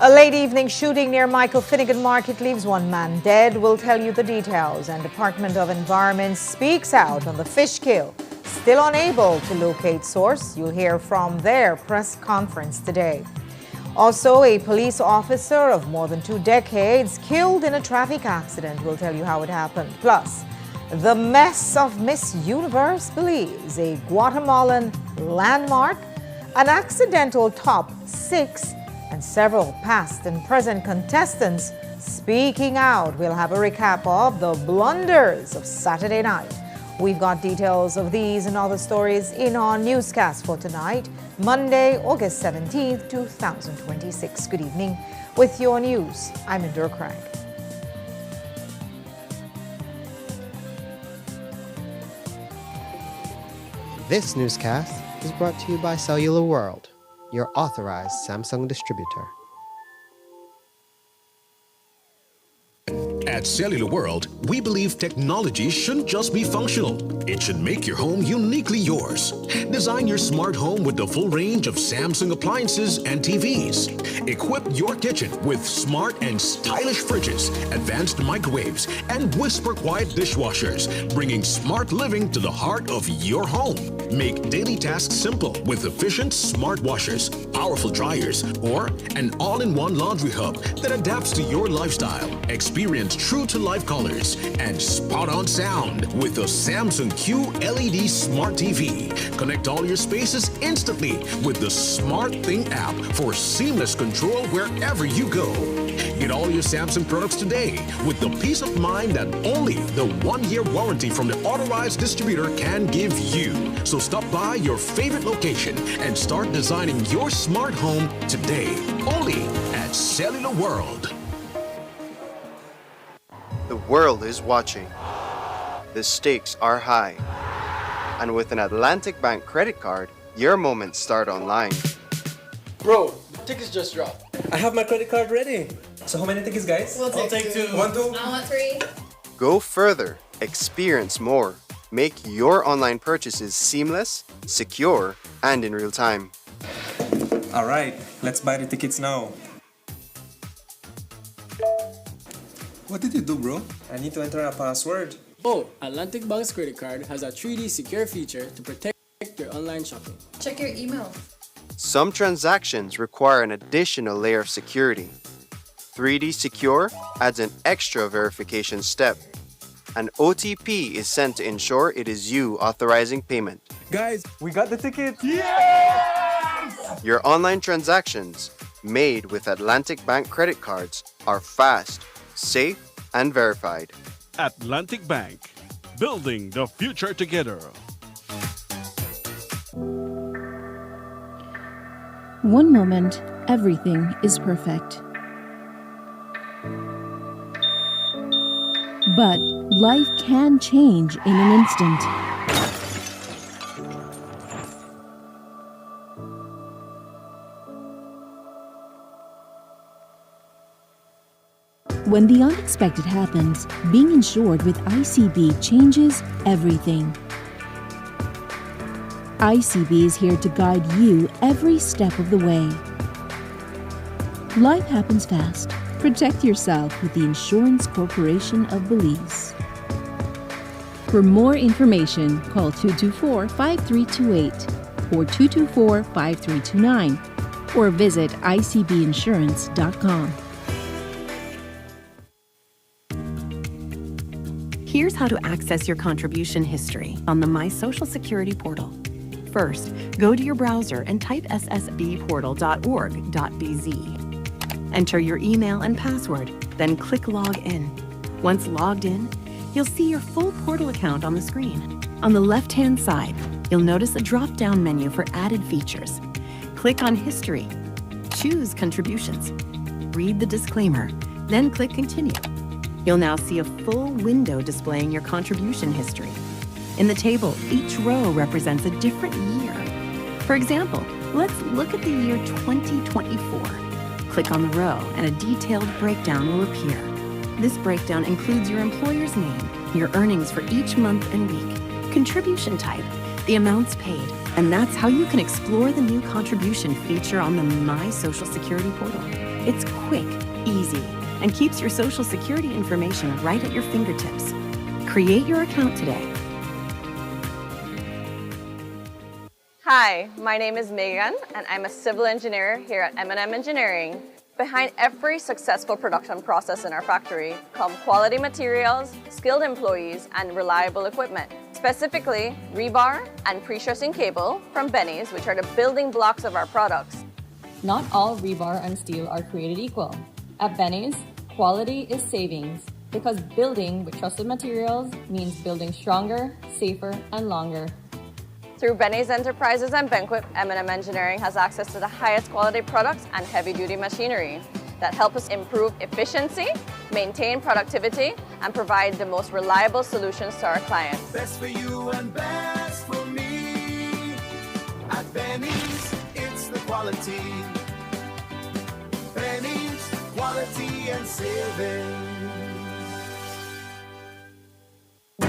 A late evening shooting near Michael Finnegan Market leaves one man dead. We'll tell you the details. And Department of Environment speaks out on the fish kill. Still unable to locate source. You'll hear from their press conference today. Also, a police officer of more than 2 decades killed in a traffic accident. We'll tell you how it happened. Plus, the mess of Miss Universe believes a Guatemalan landmark, an accidental top 6, and several past and present contestants speaking out. We'll have a recap of the blunders of Saturday night. We've got details of these and other stories in our newscast for tonight, Monday, August 17th, 2026. Good evening. With your news, I'm Indra Craig. This newscast is brought to you by Cellular World, your authorized Samsung distributor. At Cellular World, we believe technology shouldn't just be functional. It should make your home uniquely yours. Design your smart home with the full range of Samsung appliances and TVs. Equip your kitchen with smart and stylish fridges, advanced microwaves, and whisper-quiet dishwashers, bringing smart living to the heart of your home. Make daily tasks simple with efficient smart washers, powerful dryers, or an all-in-one laundry hub that adapts to your lifestyle. Experience true-to-life colors and spot-on sound with the Samsung Q LED Smart TV. Connect all your spaces instantly with the SmartThing app for seamless control wherever you go. Get all your Samsung products today with the peace of mind that only the 1-year warranty from the authorized distributor can give you. So stop by your favorite location and start designing your smart home today, only at Cellular World. The world is watching. The stakes are high. And with an Atlantic Bank credit card, your moments start online. Bro, the tickets just dropped. I have my credit card ready. So how many tickets, guys? We'll take 2. 1, 2. I want 3. Go further, experience more. Make your online purchases seamless, secure, and in real time. All right, let's buy the tickets now. What did you do, bro? I need to enter a password. Oh, Atlantic Bank's credit card has a 3D secure feature to protect your online shopping. Check your email. Some transactions require an additional layer of security. 3D Secure adds an extra verification step. An OTP is sent to ensure it is you authorizing payment. Guys, we got the ticket. Yes! Your online transactions made with Atlantic Bank credit cards are fast, safe, and verified. Atlantic Bank, building the future together. One moment, everything is perfect. But life can change in an instant. When the unexpected happens, being insured with ICB changes everything. ICB is here to guide you every step of the way. Life happens fast. Protect yourself with the Insurance Corporation of Belize. For more information, call 224-5328 or 224-5329 or visit icbinsurance.com. Here's how to access your contribution history on the My Social Security portal. First, go to your browser and type ssbportal.org.bz. Enter your email and password, then click Log In. Once logged in, you'll see your full portal account on the screen. On the left-hand side, you'll notice a drop-down menu for added features. Click on History. Choose Contributions. Read the disclaimer, then click Continue. You'll now see a full window displaying your contribution history. In the table, each row represents a different year. For example, let's look at the year 2024. Click on the row and a detailed breakdown will appear. This breakdown includes your employer's name, your earnings for each month and week, contribution type, the amounts paid, and that's how you can explore the new contribution feature on the My Social Security portal. It's quick, easy, and keeps your Social Security information right at your fingertips. Create your account today. Hi, my name is Megan, and I'm a civil engineer here at M&M Engineering. Behind every successful production process in our factory come quality materials, skilled employees, and reliable equipment. Specifically, rebar and pre-stressing cable from Benny's, which are the building blocks of our products. Not all rebar and steel are created equal. At Benny's, quality is savings, because building with trusted materials means building stronger, safer, and longer. Through Benny's Enterprises and Banquet, M&M Engineering has access to the highest quality products and heavy-duty machinery that help us improve efficiency, maintain productivity, and provide the most reliable solutions to our clients. Best for you and best for me. At Benny's, it's the quality. Benny's, quality and savings.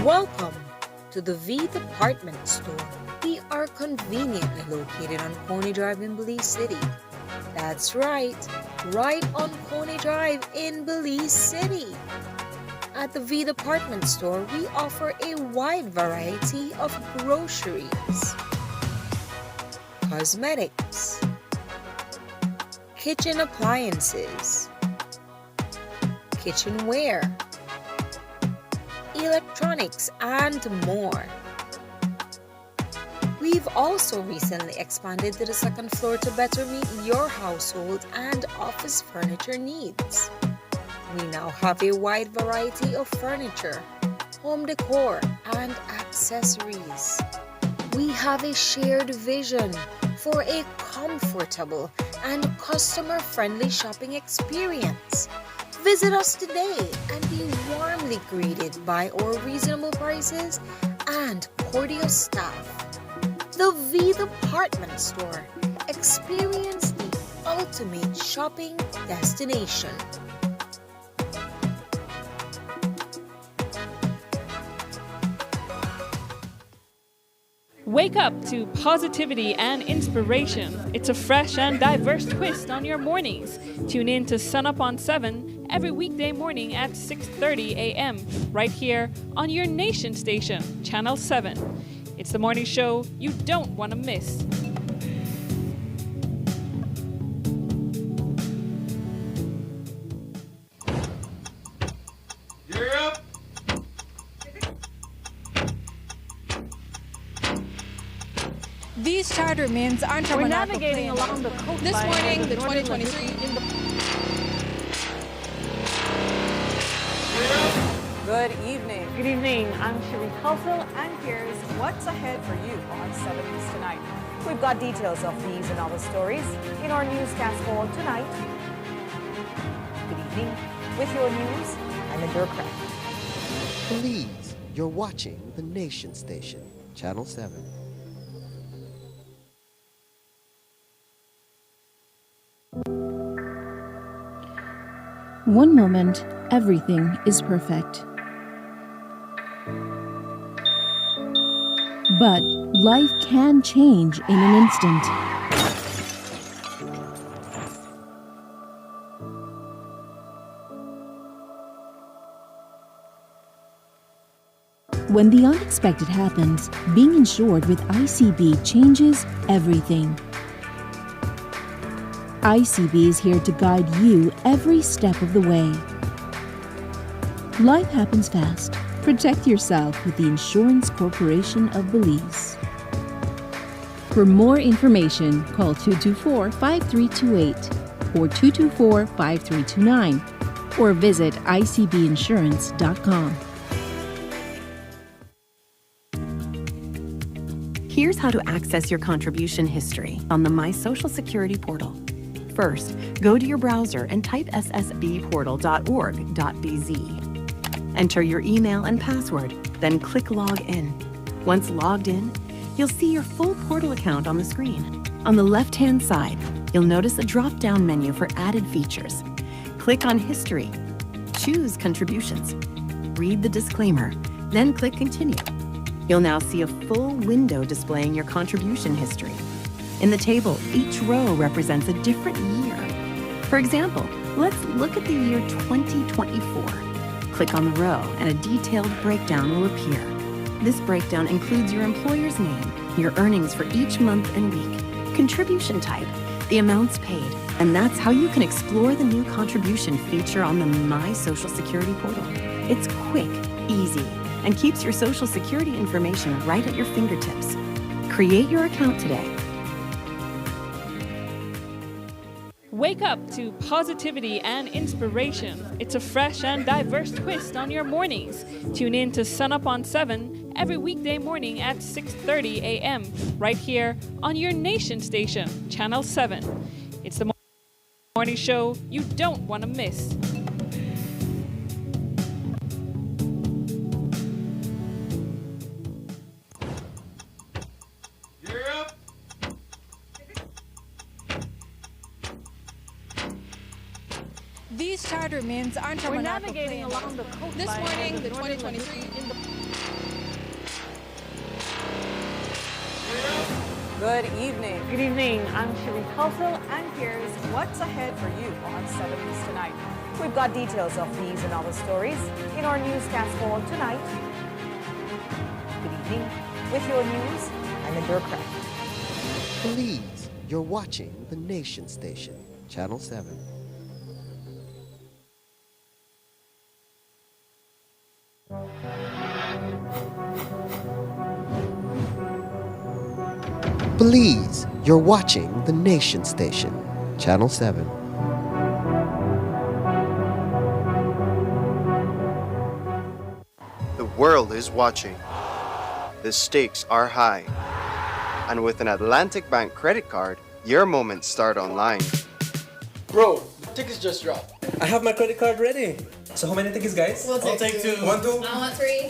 Welcome to the V Department Store. We are conveniently located on Coney Drive in Belize City. That's right on Coney Drive in Belize City. At the V Department Store, we offer a wide variety of groceries, cosmetics, kitchen appliances, kitchenware, electronics, and more. We've also recently expanded to the second floor to better meet your household and office furniture needs. We now have a wide variety of furniture, home decor, and accessories. We have a shared vision for a comfortable and customer-friendly shopping experience. Visit us today and be warmly greeted by our reasonable prices and cordial staff. The V Department Store. Experience the ultimate shopping destination. Wake up to positivity and inspiration. It's a fresh and diverse twist on your mornings. Tune in to Sun Up on 7 every weekday morning at 6:30 a.m. right here on your nation station, Channel 7. It's the morning show you don't want to miss. Gear up! These charter means aren't We're navigating along the coastline. This morning, the 2023 Good evening. Good evening. I'm Sheree Kelso, and here's what's ahead for you on 7 News Tonight. We've got details of these and other stories in our newscast for tonight. Good evening. With your news, I'm Indra Craft. Please, you're watching the Nation Station, Channel 7. One moment, everything is perfect. But life can change in an instant. When the unexpected happens, being insured with ICB changes everything. ICB is here to guide you every step of the way. Life happens fast. Protect yourself with the Insurance Corporation of Belize. For more information, call 224-5328 or 224-5329 or visit icbinsurance.com. Here's how to access your contribution history on the My Social Security portal. First, go to your browser and type ssbportal.org.bz. Enter your email and password, then click Log In. Once logged in, you'll see your full portal account on the screen. On the left-hand side, you'll notice a drop-down menu for added features. Click on History. Choose Contributions. Read the disclaimer, then click Continue. You'll now see a full window displaying your contribution history. In the table, each row represents a different year. For example, Let's look at the year 2024. Click on the row and a detailed breakdown will appear. This breakdown includes your employer's name, your earnings for each month and week, contribution type, the amounts paid, and that's how you can explore the new contribution feature on the My Social Security portal. It's quick, easy, and keeps your Social Security information right at your fingertips. Create your account today. Wake up to positivity and inspiration. It's a fresh and diverse twist on your mornings. Tune in to Sun Up on 7 every weekday morning at 6:30 a.m. right here on your nation station, Channel 7. It's the morning show you don't want to miss. These charter means aren't We're navigating along the coast. This morning, the 2023 in the Good evening. Good evening. I'm Sheree Kelso, and here's what's ahead for you on 7 News tonight. We've got details of these and other stories in our newscast for tonight. Good evening. With your news, I'm Indra Craft. Please, you're watching the Nation Station, Channel 7. Please, you're watching the Nation Station, Channel 7. The world is watching. The stakes are high. And with an Atlantic Bank credit card, your moments start online. Bro, the tickets just dropped. I have my credit card ready. So how many tickets, guys? I'll take two. 1, 2. I want 3.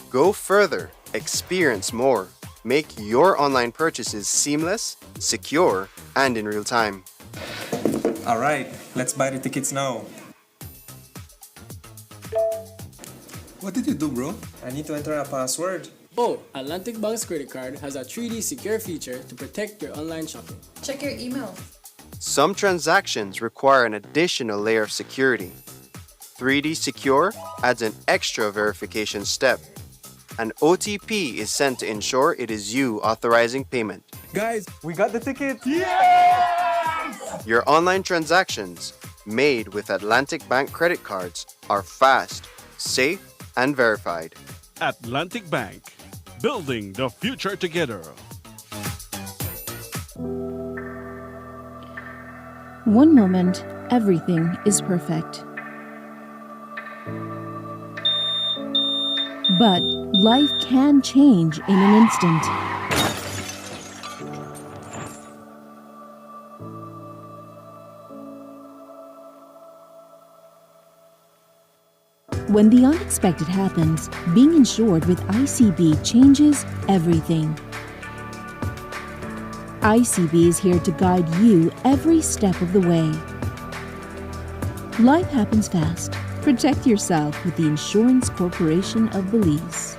Go further, experience more. Make your online purchases seamless, secure, and in real time. All right, let's buy the tickets now. What did you do, bro? I need to enter a password. Oh, Atlantic Bank's credit card has a 3D secure feature to protect your online shopping. Check your email. Some transactions require an additional layer of security. 3D Secure adds an extra verification step. An OTP is sent to ensure it is you authorizing payment. Guys, we got the ticket! Yes! Your online transactions made with Atlantic Bank credit cards are fast, safe, and verified. Atlantic Bank, building the future together. One moment, everything is perfect. But life can change in an instant. When the unexpected happens, being insured with ICB changes everything. ICB is here to guide you every step of the way. Life happens fast. Protect yourself with the Insurance Corporation of Belize.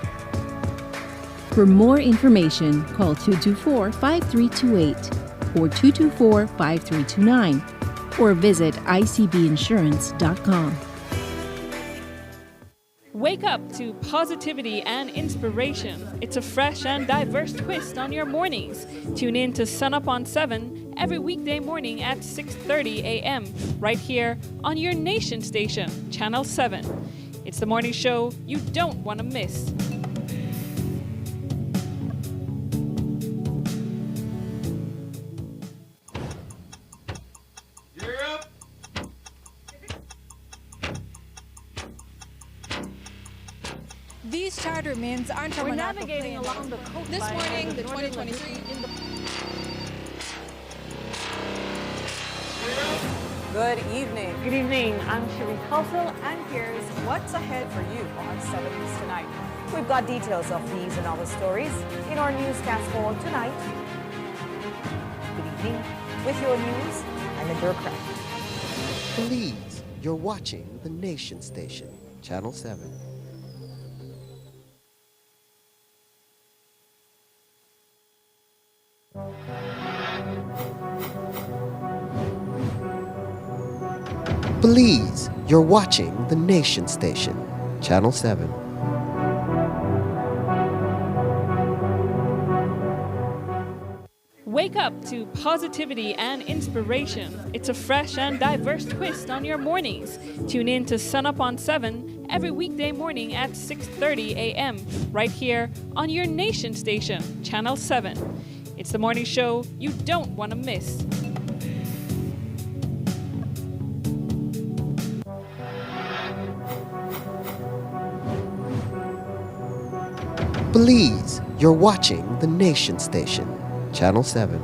For more information, call 224-5328 or 224-5329 or visit icbinsurance.com. Wake up to positivity and inspiration. It's a fresh and diverse twist on your mornings. Tune in to Sun Up on 7 every weekday morning at 6:30 a.m. right here on your nation station, Channel 7. It's the morning show you don't want to miss. These charter means aren't We're navigating along the coast. This morning, the 2023 in the Good evening. Good evening. I'm Sheree Kelso, and here's what's ahead for you on 7 News tonight. We've got details of these and other stories in our newscast for tonight. Good evening. With your news, I'm Indra Craft. Please, you're watching the Nation Station, Channel 7. Belize, you're watching the Nation Station, Channel 7. Wake up to positivity and inspiration. It's a fresh and diverse twist on your mornings. Tune in to Sun Up on 7 every weekday morning at 6:30 a.m. right here on your Nation Station, Channel 7. It's the morning show you don't want to miss. Belize, you're watching the Nation Station, Channel 7.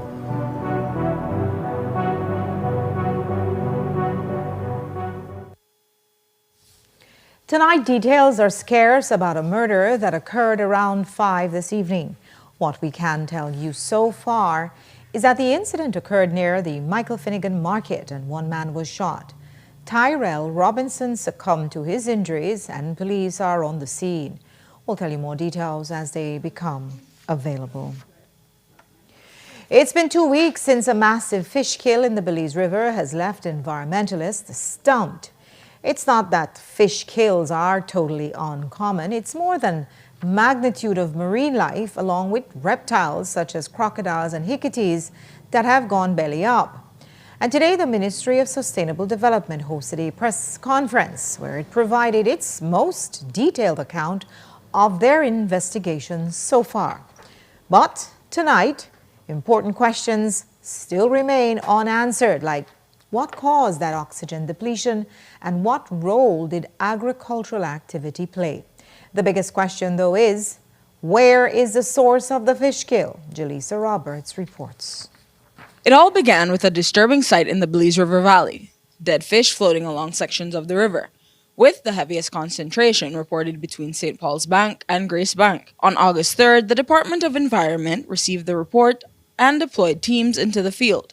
Tonight, details are scarce about a murder that occurred around 5 this evening. What we can tell you so far is that the incident occurred near the Michael Finnegan Market and one man was shot. Tyrell Robinson succumbed to his injuries and police are on the scene. We'll tell you more details as they become available. It's been 2 weeks since a massive fish kill in the Belize River has left environmentalists stumped. It's not that fish kills are totally uncommon. It's more than magnitude of marine life along with reptiles such as crocodiles and hikitis that have gone belly up. And today the Ministry of Sustainable Development hosted a press conference where it provided its most detailed account of their investigations so far. But tonight, important questions still remain unanswered, like what caused that oxygen depletion and what role did agricultural activity play? The biggest question, though, is where is the source of the fish kill? Jaleesa Roberts reports. It all began with a disturbing sight in the Belize River Valley, dead fish floating along sections of the river, with the heaviest concentration reported between St. Paul's Bank and Grace Bank. On August 3rd, the Department of Environment received the report and deployed teams into the field.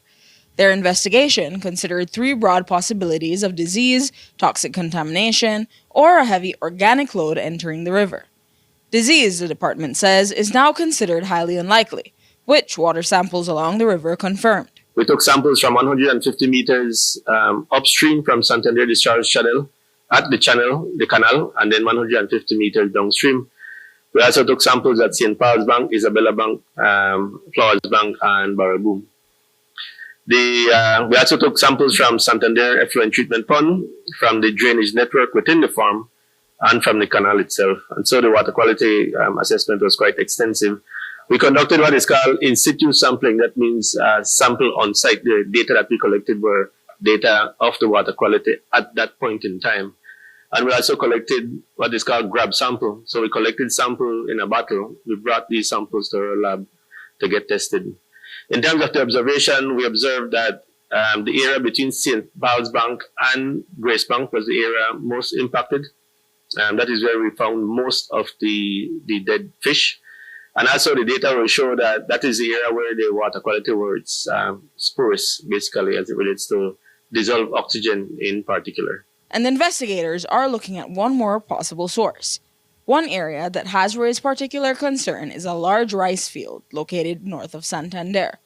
Their investigation considered 3 broad possibilities of disease, toxic contamination, or a heavy organic load entering the river. Disease, the department says, is now considered highly unlikely, which water samples along the river confirmed. We took samples from 150 meters upstream from Santander Discharge Channel, at the canal, and then 150 meters downstream. We also took samples at St. Paul's Bank, Isabella Bank, Flowers Bank, and Barraboom. We also took samples from Santander Effluent Treatment Pond, from the drainage network within the farm, and from the canal itself. And so the water quality assessment was quite extensive. We conducted what is called in situ sampling. That means sample on site. The data that we collected were data of the water quality at that point in time. And we also collected what is called grab sample. So we collected sample in a bottle. We brought these samples to our lab to get tested. In terms of the observation, we observed that the area between St. Paul's Bank and Grace Bank was the area most impacted. That is where we found most of the dead fish. And also the data will show that that is the area where the water quality was porous, basically, as it relates to dissolved oxygen in particular. And investigators are looking at one more possible source. One area that has raised particular concern is a large rice field located north of Santander.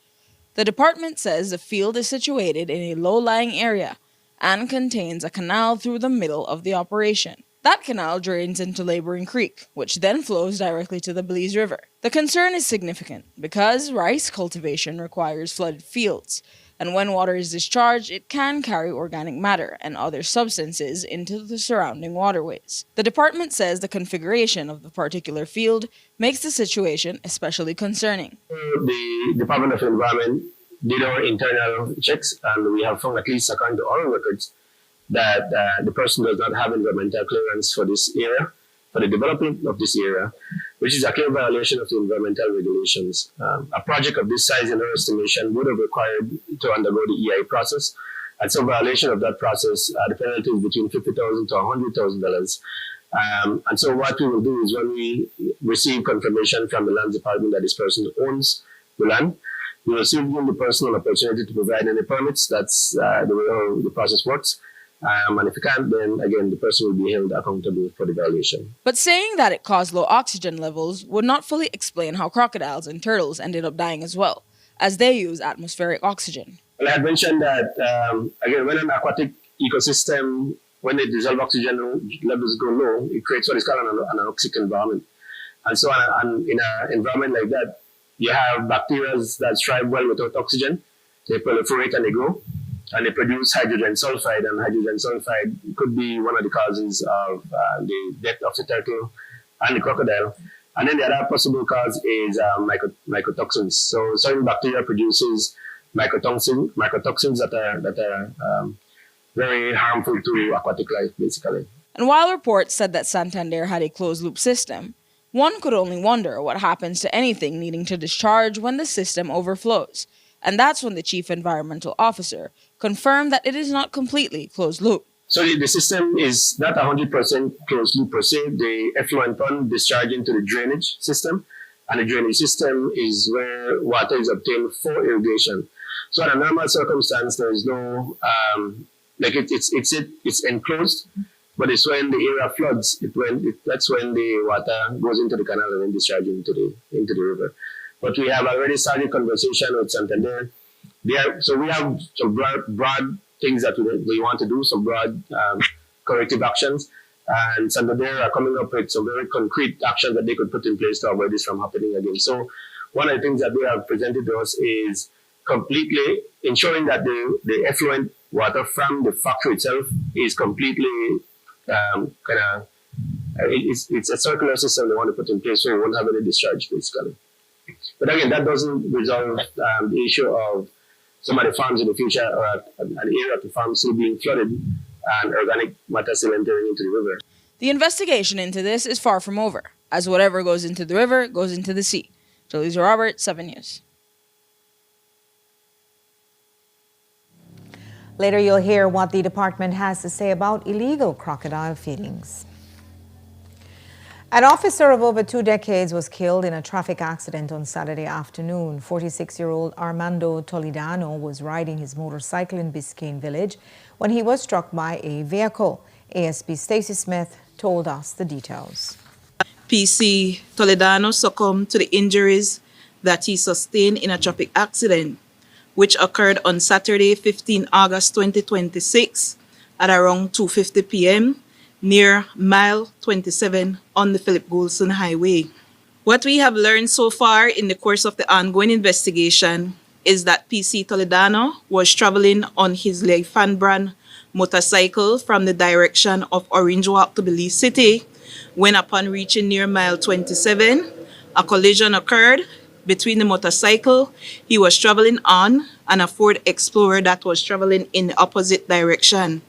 The department says the field is situated in a low-lying area and contains a canal through the middle of the operation. That canal drains into Laboring Creek, which then flows directly to the Belize River. The concern is significant because rice cultivation requires flooded fields, and when water is discharged, it can carry organic matter and other substances into the surrounding waterways. The department says the configuration of the particular field makes the situation especially concerning. The Department of Environment did our internal checks, and we have found, at least according to our records, that the person does not have environmental clearance for this area, for the development of this area, which is a clear violation of the environmental regulations. A project of this size, in our estimation, would have required to undergo the EI process. And so violation of that process, the penalty is between $50,000 to $100,000. And so what we will do is when we receive confirmation from the Lands Department that this person owns the land, we will give the person an opportunity to provide any permits. That's the way the process works. And if you can't, then again, the person will be held accountable for the violation. But saying that it caused low oxygen levels would not fully explain how crocodiles and turtles ended up dying as well, as they use atmospheric oxygen. Well, I had mentioned that, again, when an aquatic ecosystem, when the dissolved oxygen levels go low, it creates what is called an anoxic environment. And so in an environment like that, you have bacteria that thrive well without oxygen. They proliferate and they grow, and they produce hydrogen sulfide. And hydrogen sulfide could be one of the causes of the death of the turtle and the crocodile. And then the other possible cause is mycotoxins. So certain bacteria produces mycotoxins that are very harmful to aquatic life, basically. And while reports said that Santander had a closed-loop system, one could only wonder what happens to anything needing to discharge when the system overflows. And that's when the Chief Environmental Officer confirmed that it is not completely closed-loop. So the system is not 100% closed loop per se. The effluent pond discharges into the drainage system, and the drainage system is where water is obtained for irrigation. So in a normal circumstance, there is no it's enclosed, but it's when the area floods. That's when the water goes into the canal and then discharges into the river. But we have already started conversation with Santander. So we have some broad things that we want to do, some broad corrective actions. And Santander are coming up with some very concrete actions that they could put in place to avoid this from happening again. So one of the things that they have presented to us is completely ensuring that the effluent water from the factory itself is completely it's a circular system they want to put in place so we won't have any discharge, basically. But again, that doesn't resolve the issue of some of the farms in the future or an area of the farm still being flooded and organic matter still entering into the river. The investigation into this is far from over, as whatever goes into the river goes into the sea. Jolisa Roberts, 7 News. Later, you'll hear what the department has to say about illegal crocodile feedings. An officer of over 2 decades was killed in a traffic accident on Saturday afternoon. 46-year-old Armando Toledano was riding his motorcycle in Biscayne Village when he was struck by a vehicle. ASP Stacey Smith told us the details. PC Toledano succumbed to the injuries that he sustained in a traffic accident, which occurred on Saturday, 15 August 2026 at around 2:50 p.m. near mile 27 on the Philip Goulson Highway. What we have learned so far in the course of the ongoing investigation is that PC Toledano was traveling on his Leifan motorcycle from the direction of Orange Walk to Belize City when, upon reaching near mile 27, a collision occurred between the motorcycle he was traveling on and a Ford Explorer that was traveling in the opposite direction.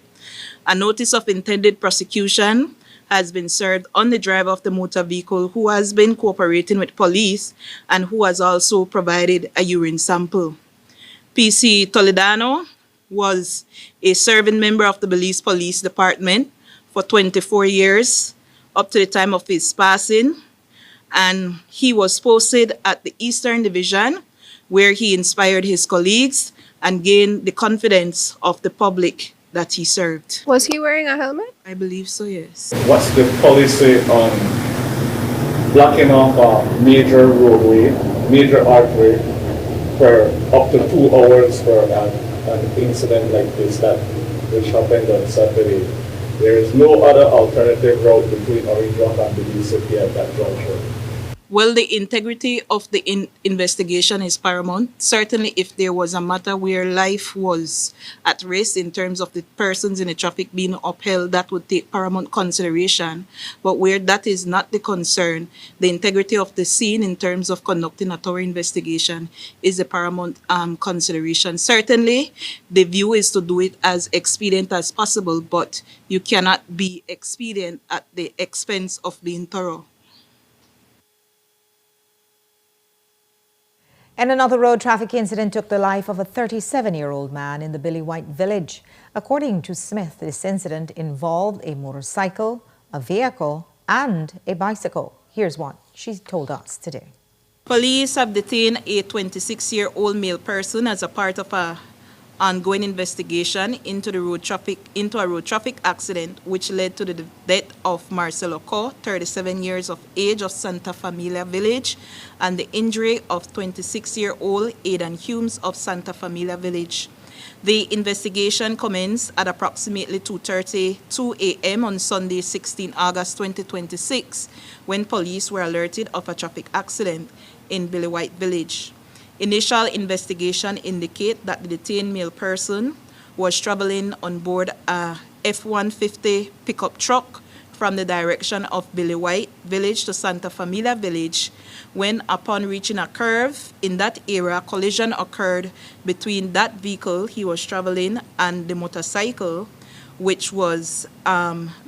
A notice of intended prosecution has been served on the driver of the motor vehicle, who has been cooperating with police and who has also provided a urine sample. PC Toledano was a serving member of the Belize Police Department for 24 years up to the time of his passing, and he was posted at the Eastern Division, where he inspired his colleagues and gained the confidence of the public that he served. Was he wearing a helmet? I believe so, yes. What's the policy on blocking off a major roadway, major artery for up to 2 hours for an incident like this which happened on Saturday? There is no other alternative route between Orange Walk and Belize City at that juncture. Well, the integrity of the investigation is paramount. Certainly, if there was a matter where life was at risk in terms of the persons in the traffic being upheld, that would take paramount consideration. But where that is not the concern, the integrity of the scene in terms of conducting a thorough investigation is the paramount consideration. Certainly, the view is to do it as expedient as possible, but you cannot be expedient at the expense of being thorough. And another road traffic incident took the life of a 37-year-old man in the Billy White village. According to Smith, this incident involved a motorcycle, a vehicle, and a bicycle. Here's what she told us today. Police have detained a 26-year-old male person as a part of a ongoing investigation into a road traffic accident which led to the death of Marcelo Co, 37 years of age, of Santa Familia Village, and the injury of 26-year-old Aidan Humes of Santa Familia Village. The investigation commenced at approximately 2:32 a.m. on Sunday, 16 August 2026, when police were alerted of a traffic accident in Billy White Village. Initial investigation indicate that the detained male person was traveling on board a F-150 pickup truck from the direction of Billy White Village to Santa Familia Village, when upon reaching a curve in that area, collision occurred between that vehicle he was traveling and the motorcycle, which was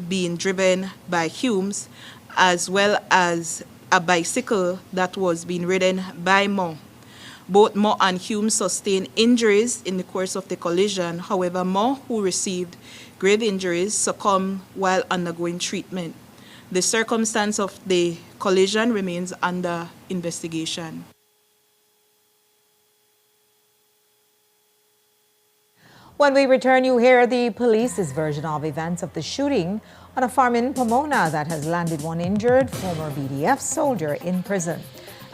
being driven by Humes, as well as a bicycle that was being ridden by Mo. Both Mo and Humes sustained injuries in the course of the collision. However, Mo, who received grave injuries, succumbed while undergoing treatment. The circumstance of the collision remains under investigation. When we return, you hear the police's version of events of the shooting on a farm in Pomona that has landed one injured former BDF soldier in prison.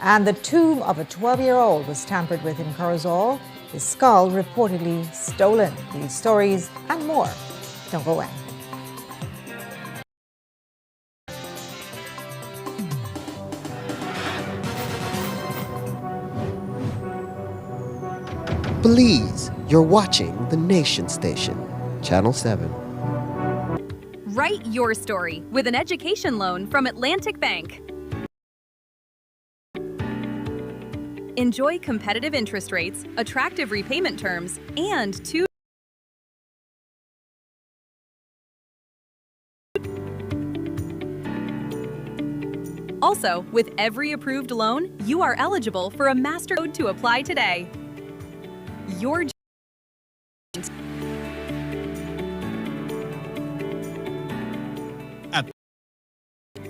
And the tomb of a 12-year-old was tampered with in Corozal, his skull reportedly stolen. These stories and more. Don't go away. Belize, you're watching the Nation Station, Channel 7. Write your story with an education loan from Atlantic Bank. Enjoy competitive interest rates, attractive repayment terms, and Also, with every approved loan, you are eligible for a master code to apply today. Your At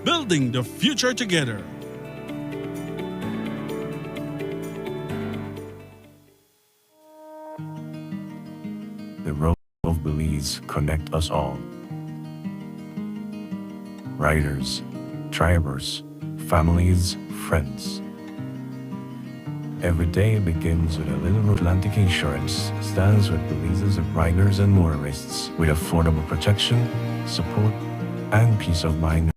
Building the Future Together. The road of Belize connect us all. Riders, drivers, families, friends. Every day begins with a little Atlantic Insurance stands with Belize's riders and motorists with affordable protection, support, and peace of mind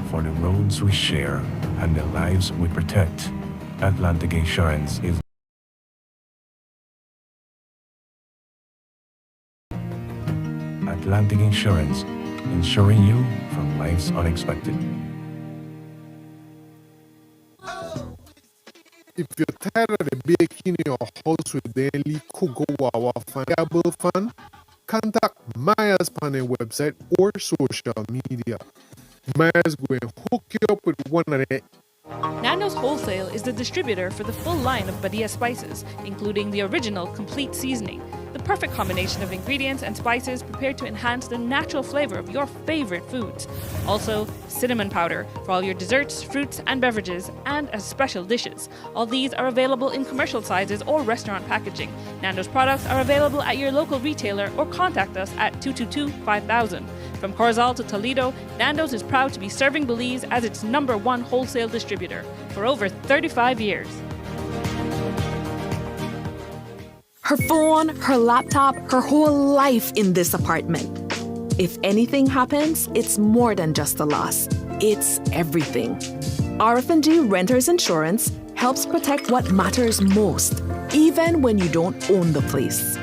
for the roads we share and the lives we protect. Atlantic Insurance is Atlantic Insurance, insuring you from life's unexpected. If you're tired of baking your house with daily Kugo fan, contact Maya's panel website or social media. Maya's going to hook you up with one of the Nando's Wholesale is the distributor for the full line of Badia spices, including the original complete seasoning, the perfect combination of ingredients and spices prepared to enhance the natural flavor of your favorite foods. Also, cinnamon powder for all your desserts, fruits, and beverages, and as special dishes. All these are available in commercial sizes or restaurant packaging. Nando's products are available at your local retailer or contact us at 222-5000. From Corozal to Toledo, Nando's is proud to be serving Belize as its #1 wholesale distributor for over 35 years. Her phone, her laptop, her whole life in this apartment. If anything happens, it's more than just a loss. It's everything. RF&G Renters Insurance helps protect what matters most, even when you don't own the place.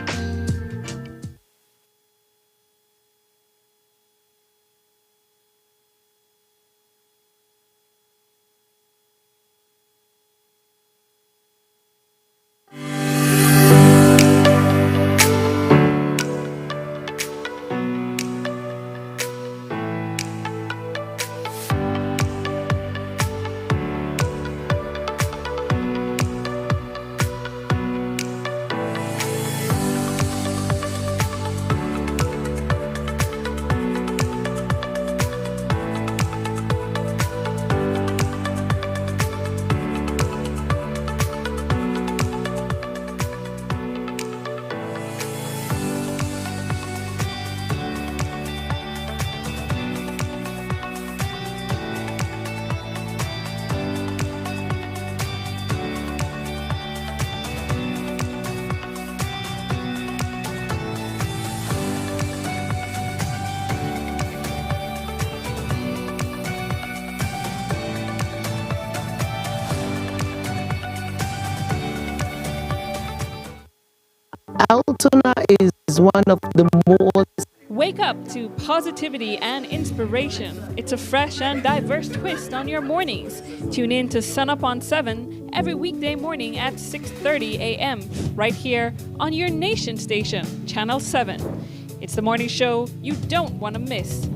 tuna is one of the most. Wake up to positivity and inspiration. It's a fresh and diverse twist on your mornings. Tune in to Sun Up on 7 every weekday morning at 6:30 a.m. right here on your nation station, Channel 7. It's the morning show you don't want to miss.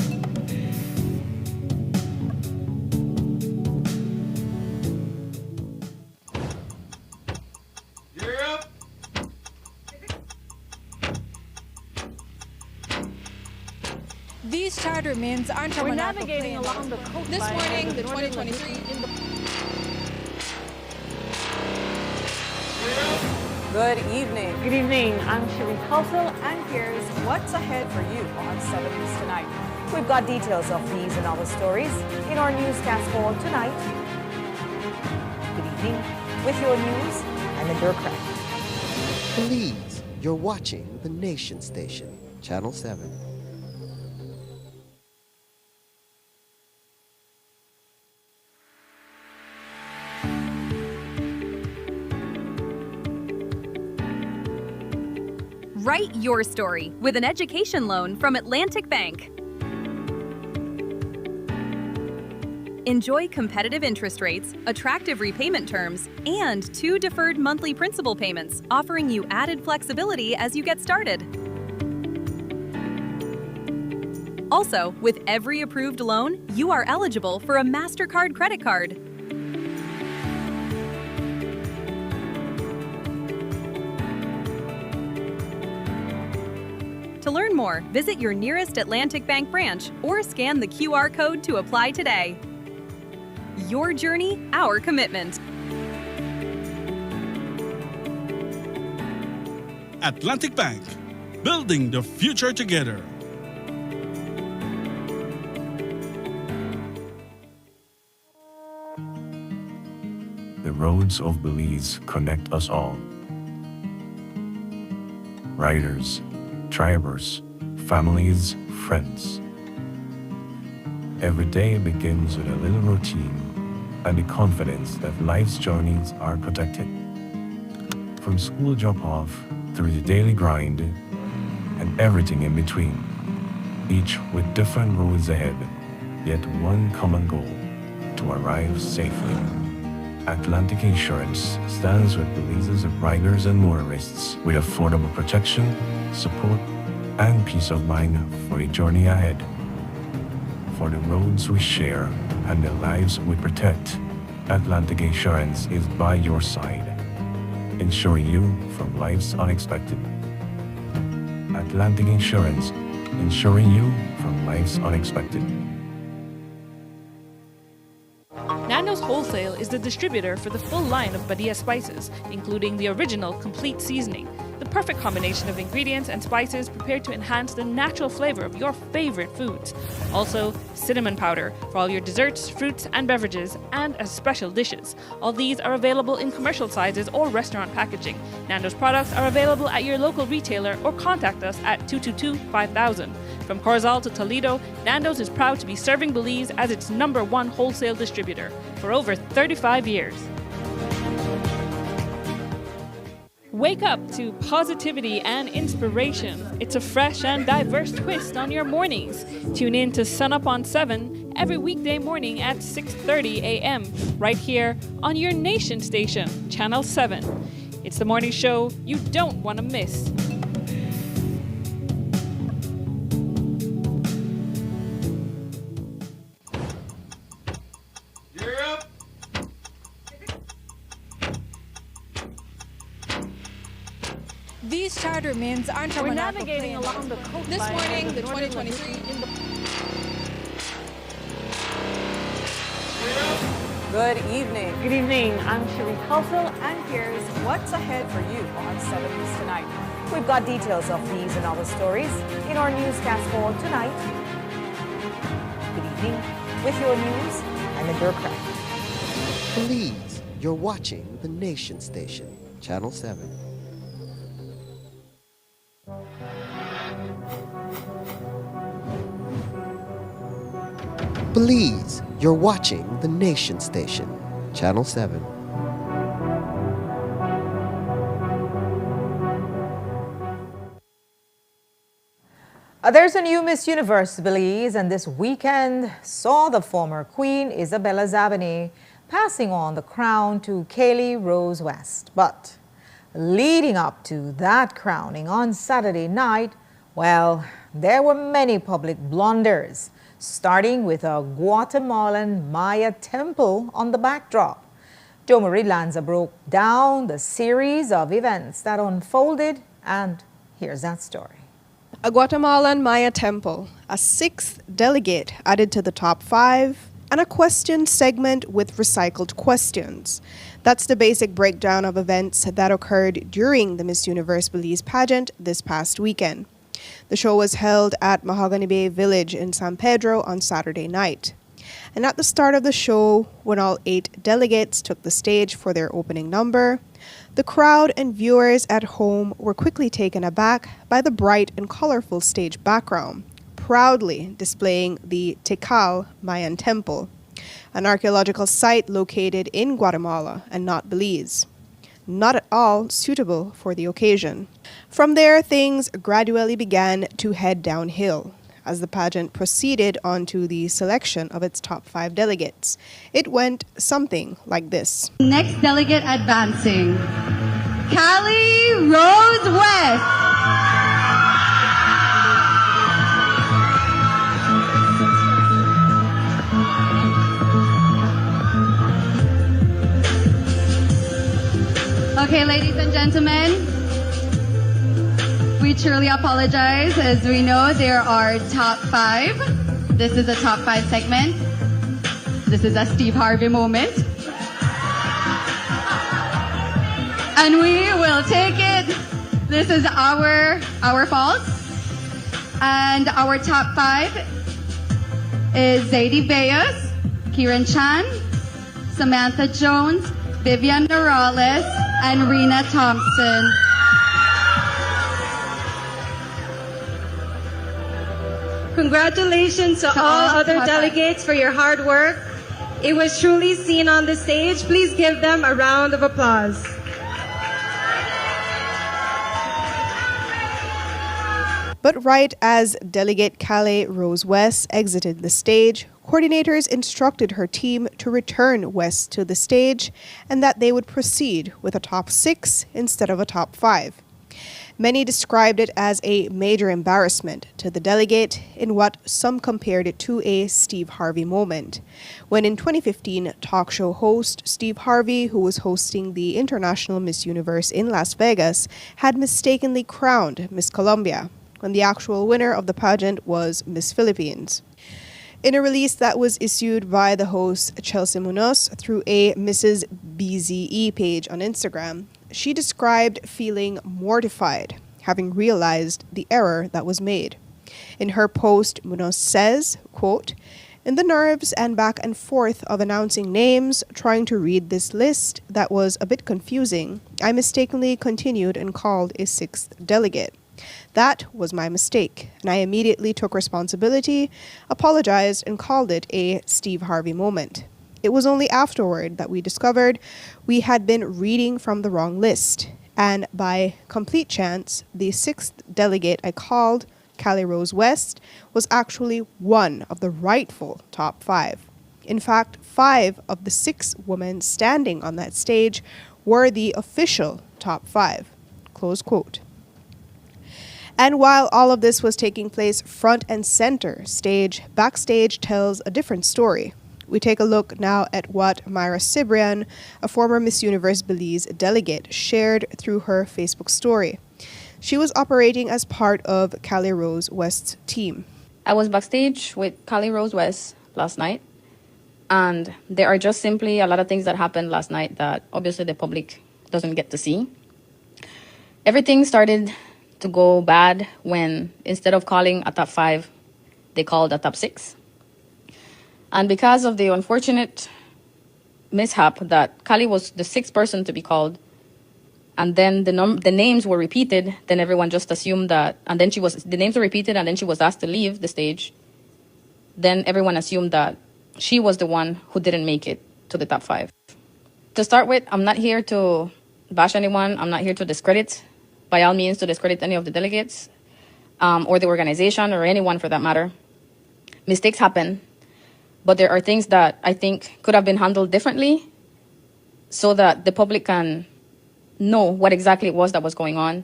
These charter means aren't We're navigating along the coastline. This morning, the 2023 in the. Good evening. Good evening. I'm Sheree Kelsel, and here's what's ahead for you on 7 News tonight. We've got details of these and other stories in our newscast for tonight. Good evening. With your news, I'm Indra Craft. Please, you're watching the Nation Station, Channel 7. Write your story with an education loan from Atlantic Bank. Enjoy competitive interest rates, attractive repayment terms, and 2 deferred monthly principal payments, offering you added flexibility as you get started. Also, with every approved loan, you are eligible for a MasterCard credit card. To learn more, visit your nearest Atlantic Bank branch or scan the QR code to apply today. Your journey, our commitment. Atlantic Bank, building the future together. The roads of Belize connect us all. Riders, drivers, families, friends. Every day begins with a little routine and the confidence that life's journeys are protected. From school drop-off through the daily grind and everything in between, each with different roads ahead, yet one common goal: to arrive safely. Atlantic Insurance stands with Belize's riders and motorists with affordable protection, support, and peace of mind for the journey ahead. For the roads we share and the lives we protect, Atlantic Insurance is by your side, ensuring you from life's unexpected. Atlantic Insurance, ensuring you from life's unexpected. Nando's Wholesale is the distributor for the full line of Badia spices, including the original complete seasoning, the perfect combination of ingredients and spices prepared to enhance the natural flavor of your favorite foods. Also, cinnamon powder for all your desserts, fruits, and beverages, and as special dishes. All these are available in commercial sizes or restaurant packaging. Nando's products are available at your local retailer or contact us at 222-5000. From Corozal to Toledo, Nando's is proud to be serving Belize as its #1 wholesale distributor for over 35 years. Wake up to positivity and inspiration. It's a fresh and diverse twist on your mornings. Tune in to Sun Up on 7 every weekday morning at 6:30 a.m. right here on your nation station, Channel 7. It's the morning show you don't want to miss. These charter means aren't We're navigating along the coastline. This morning, the 2023 in the. Good evening. Good evening. I'm Sheree Kelsel, and here's what's ahead for you on 7 News tonight. We've got details of these and other stories in our newscast for tonight. Good evening. With your news, I'm Indra Craft. Please, you're watching the Nation Station, Channel 7. Please, you're watching the Nation Station, Channel 7. There's a new Miss Universe, Belize, and this weekend saw the former Queen Isabella Zabini passing on the crown to Kaylee Rose West. But leading up to that crowning on Saturday night, well, there were many public blunders, starting with a Guatemalan Maya temple on the backdrop. Domari Lanza broke down the series of events that unfolded, and here's that story. A Guatemalan Maya temple, a sixth delegate added to the top 5, and a question segment with recycled questions. That's the basic breakdown of events that occurred during the Miss Universe Belize pageant this past weekend. The show was held at Mahogany Bay Village in San Pedro on Saturday night. And at the start of the show, when all 8 delegates took the stage for their opening number, the crowd and viewers at home were quickly taken aback by the bright and colorful stage background, proudly displaying the Tikal Mayan Temple, an archaeological site located in Guatemala and not Belize. Not at all suitable for the occasion. From there, things gradually began to head downhill as the pageant proceeded on to the selection of its top 5 delegates. It went something like this. Next delegate advancing, Callie Rose West. Okay, ladies and gentlemen, we truly apologize. As we know, there are top 5. This is a top 5 segment. This is a Steve Harvey moment. And we will take it. This is our fault. And our top 5 is Zadie Bayes, Kieran Chan, Samantha Jones, Vivian Morales, and Rena Thompson. Congratulations to all other delegates for your hard work. It was truly seen on the stage. Please give them a round of applause. But right as Delegate Callie Rose West exited the stage, coordinators instructed her team to return West to the stage and that they would proceed with a top 6 instead of a top 5. Many described it as a major embarrassment to the delegate in what some compared it to a Steve Harvey moment, when in 2015, talk show host Steve Harvey, who was hosting the International Miss Universe in Las Vegas, had mistakenly crowned Miss Colombia, when the actual winner of the pageant was Miss Philippines. In a release that was issued by the host Chelsea Munoz through a Mrs. BZE page on Instagram, she described feeling mortified, having realized the error that was made. In her post, Munoz says, quote, "In the nerves and back and forth of announcing names, trying to read this list that was a bit confusing, I mistakenly continued and called a 6th delegate. That was my mistake, and I immediately took responsibility, apologized, and called it a Steve Harvey moment. It was only afterward that we discovered we had been reading from the wrong list, and by complete chance, the 6th delegate I called, Callie Rose West, was actually one of the rightful top 5. In fact, 5 of the 6 women standing on that stage were the official top 5." Close quote. And while all of this was taking place front and center stage, backstage tells a different story. We take a look now at what Myra Cibrian, a former Miss Universe Belize delegate, shared through her Facebook story. She was operating as part of Callie Rose West's team. I was backstage with Callie Rose West last night, and there are just simply a lot of things that happened last night that obviously the public doesn't get to see. Everything started to go bad when instead of calling a top 5, they called a top 6. And because of the unfortunate mishap that Callie was the 6th person to be called, and then the names were repeated, then everyone just assumed that, and then the names were repeated, and then she was asked to leave the stage. Then everyone assumed that she was the one who didn't make it to the top 5. To start with, I'm not here to bash anyone. I'm not here to discredit, by all means, to discredit any of the delegates. or the organization or anyone for that matter. Mistakes happen, but there are things that I think could have been handled differently so that the public can know what exactly it was that was going on.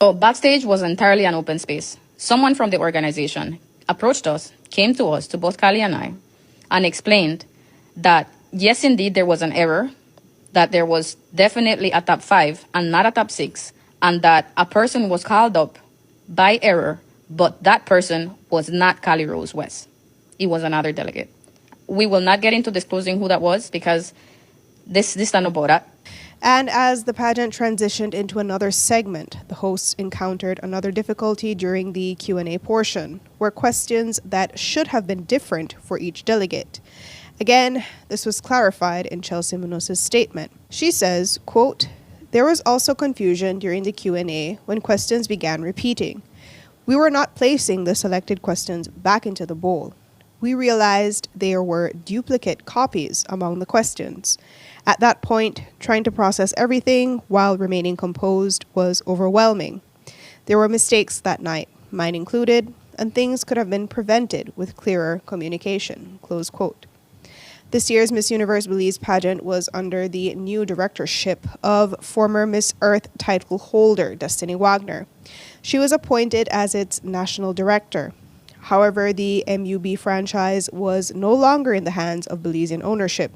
So backstage was entirely an open space. Someone from the organization approached us, came to us, to both Kali and I, and explained that, yes, indeed, there was an error, that there was definitely a top 5 and not a top 6, and that a person was called up by error, but that person was not Kali Rose West. It was another delegate. We will not get into disclosing who that was because this is not about that. And as the pageant transitioned into another segment, the hosts encountered another difficulty during the Q&A portion, where questions that should have been different for each delegate. Again, this was clarified in Chelsea Munoza's statement. She says, quote, "There was also confusion during the Q&A when questions began repeating. We were not placing the selected questions back into the bowl. We realized there were duplicate copies among the questions. At that point, trying to process everything while remaining composed was overwhelming. There were mistakes that night, mine included, and things could have been prevented with clearer communication." Close quote. This year's Miss Universe Belize pageant was under the new directorship of former Miss Earth title holder Destiny Wagner. She was appointed as its national director. However, the MUB franchise was no longer in the hands of Belizean ownership,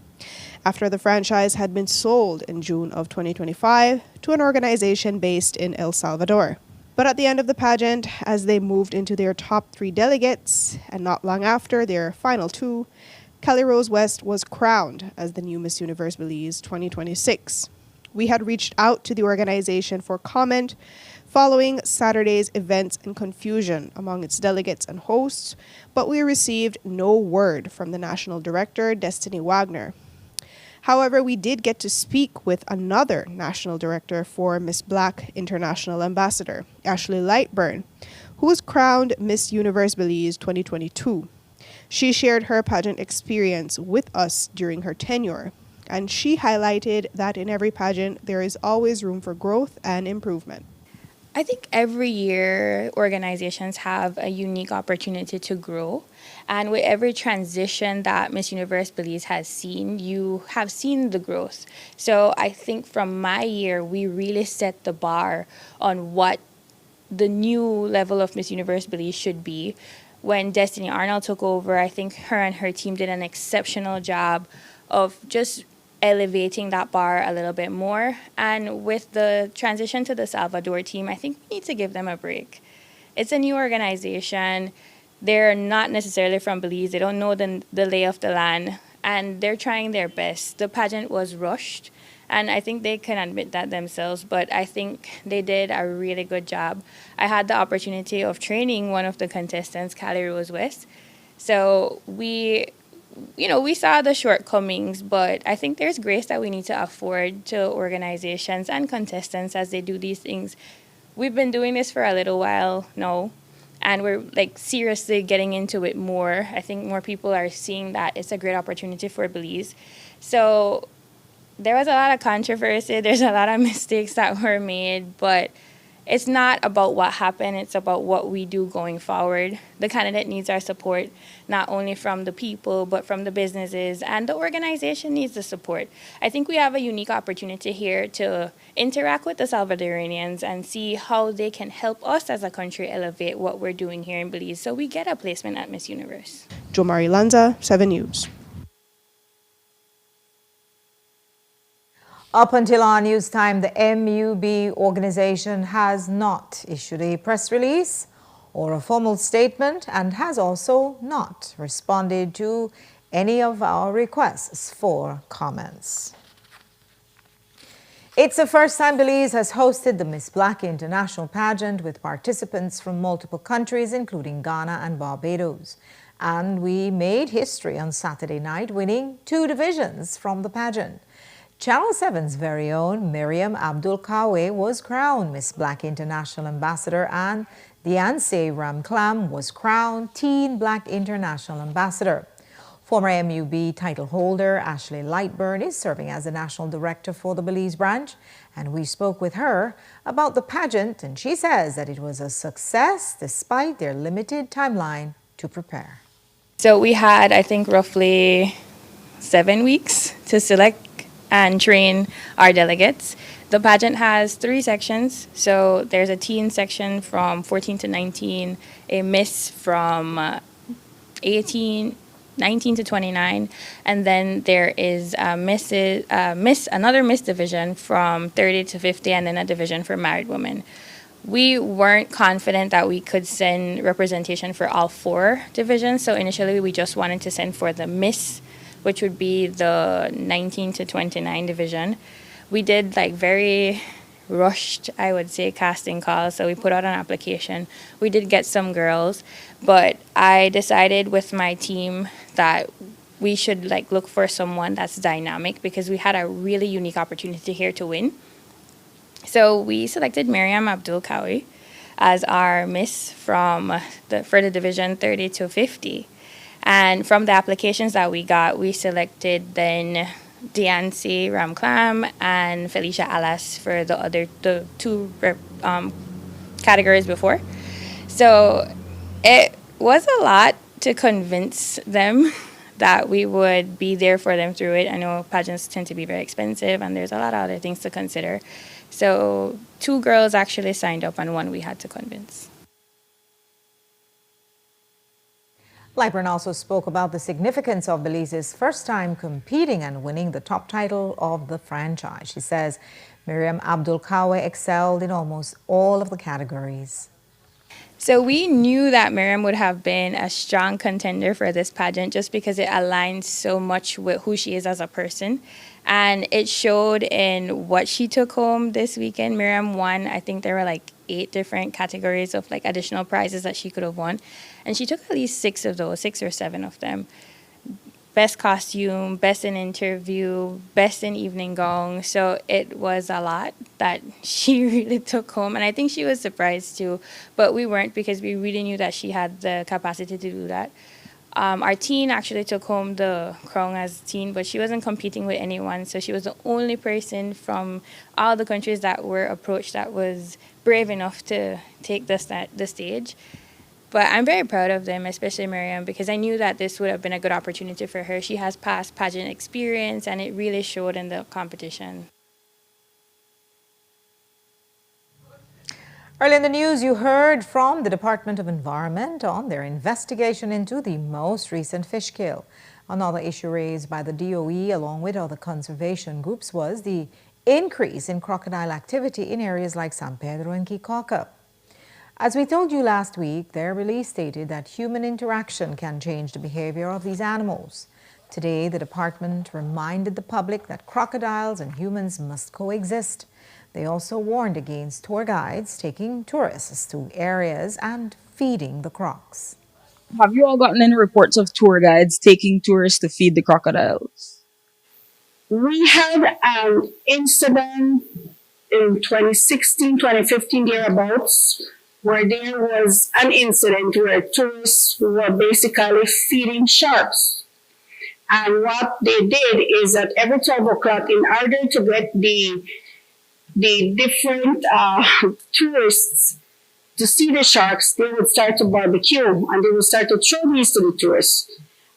after the franchise had been sold in June of 2025 to an organization based in El Salvador. But at the end of the pageant, as they moved into their top 3 delegates, and not long after their final 2, Kali Rose West was crowned as the new Miss Universe Belize 2026. We had reached out to the organization for comment following Saturday's events and confusion among its delegates and hosts, but we received no word from the national director, Destiny Wagner. However, we did get to speak with another national director for Miss Black International Ambassador, Ashley Lightburn, who was crowned Miss Universe Belize 2022. She shared her pageant experience with us during her tenure, and she highlighted that in every pageant there is always room for growth and improvement. I think every year organizations have a unique opportunity to grow. And with every transition that Miss Universe Belize has seen, you have seen the growth. So I think from my year, we really set the bar on what the new level of Miss Universe Belize should be. When Destiny Arnold took over, I think her and her team did an exceptional job of just elevating that bar a little bit more. And with the transition to the Salvador team, I think we need to give them a break. It's a new organization. They're not necessarily from Belize. They don't know the lay of the land, and they're trying their best. The pageant was rushed, and I think they can admit that themselves, but I think they did a really good job. I had the opportunity of training one of the contestants, Kali Rose West. So we saw the shortcomings, but I think there's grace that we need to afford to organizations and contestants as they do these things. We've been doing this for a little while now, and we're seriously getting into it more. I think more people are seeing that it's a great opportunity for Belize. So there was a lot of controversy. There's a lot of mistakes that were made, but it's not about what happened. It's about what we do going forward. The candidate needs our support, not only from the people, but from the businesses, and the organization needs the support. I think we have a unique opportunity here to interact with the Salvadorians and see how they can help us as a country elevate what we're doing here in Belize so we get a placement at Miss Universe. Jo Marie Lanza, 7 News. Up until our news time, the MUB organization has not issued a press release or a formal statement and has also not responded to any of our requests for comments. It's the first time Belize has hosted the Miss Black International pageant with participants from multiple countries, including Ghana and Barbados. And we made history on Saturday night, winning 2 divisions from the pageant. Channel 7's very own Miriam Abdul-Kawe was crowned Miss Black International Ambassador, and Dianse Ramklam was crowned Teen Black International Ambassador. Former MUB title holder Ashley Lightburn is serving as the National Director for the Belize branch, and we spoke with her about the pageant, and she says that it was a success despite their limited timeline to prepare. So we had, I think, roughly 7 weeks to select and train our delegates. The pageant has 3 sections. So there's a teen section from 14 to 19, a miss from 19 to 29, and then there is another miss division from 30 to 50, and then a division for married women. We weren't confident that we could send representation for all 4 divisions, so initially we just wanted to send for the miss, which would be the 19 to 29 division. We did very rushed, I would say, casting calls. So we put out an application. We did get some girls, but I decided with my team that we should look for someone that's dynamic because we had a really unique opportunity here to win. So we selected Miriam Abdul Kawi as our miss for the division 30 to 50. And from the applications that we got, we selected then Diancy Ramklam and Felicia Alas for the 2 categories before. So it was a lot to convince them that we would be there for them through it. I know pageants tend to be very expensive and there's a lot of other things to consider. So 2 girls actually signed up and 1 we had to convince. Lightburn also spoke about the significance of Belize's first time competing and winning the top title of the franchise. She says Miriam Abdul Kawe excelled in almost all of the categories. So we knew that Miriam would have been a strong contender for this pageant just because it aligns so much with who she is as a person. And it showed in what she took home this weekend. Miriam won, I think there were 8 different categories of additional prizes that she could have won. And she took at least 6 of those, 6 or 7 of them. Best costume, best in interview, best in evening gown. So it was a lot that she really took home. And I think she was surprised too, but we weren't because we really knew that she had the capacity to do that. Our teen actually took home the crown as teen, but she wasn't competing with anyone. So she was the only person from all the countries that were approached that was brave enough to take the stage. But I'm very proud of them, especially Miriam, because I knew that this would have been a good opportunity for her. She has past pageant experience, and it really showed in the competition. Early in the news, you heard from the Department of Environment on their investigation into the most recent fish kill. Another issue raised by the DOE along with other conservation groups was the increase in crocodile activity in areas like San Pedro and Kikoka. As we told you last week, their release stated that human interaction can change the behavior of these animals. Today, the department reminded the public that crocodiles and humans must coexist. They also warned against tour guides taking tourists to areas and feeding the crocs. Have you all gotten any reports of tour guides taking tourists to feed the crocodiles? We had an incident in 2016, 2015 thereabouts, where there was an incident where tourists were basically feeding sharks. And what they did is that every 12 o'clock, in order to get the different tourists to see the sharks, they would start to barbecue and they would start to throw these to the tourists.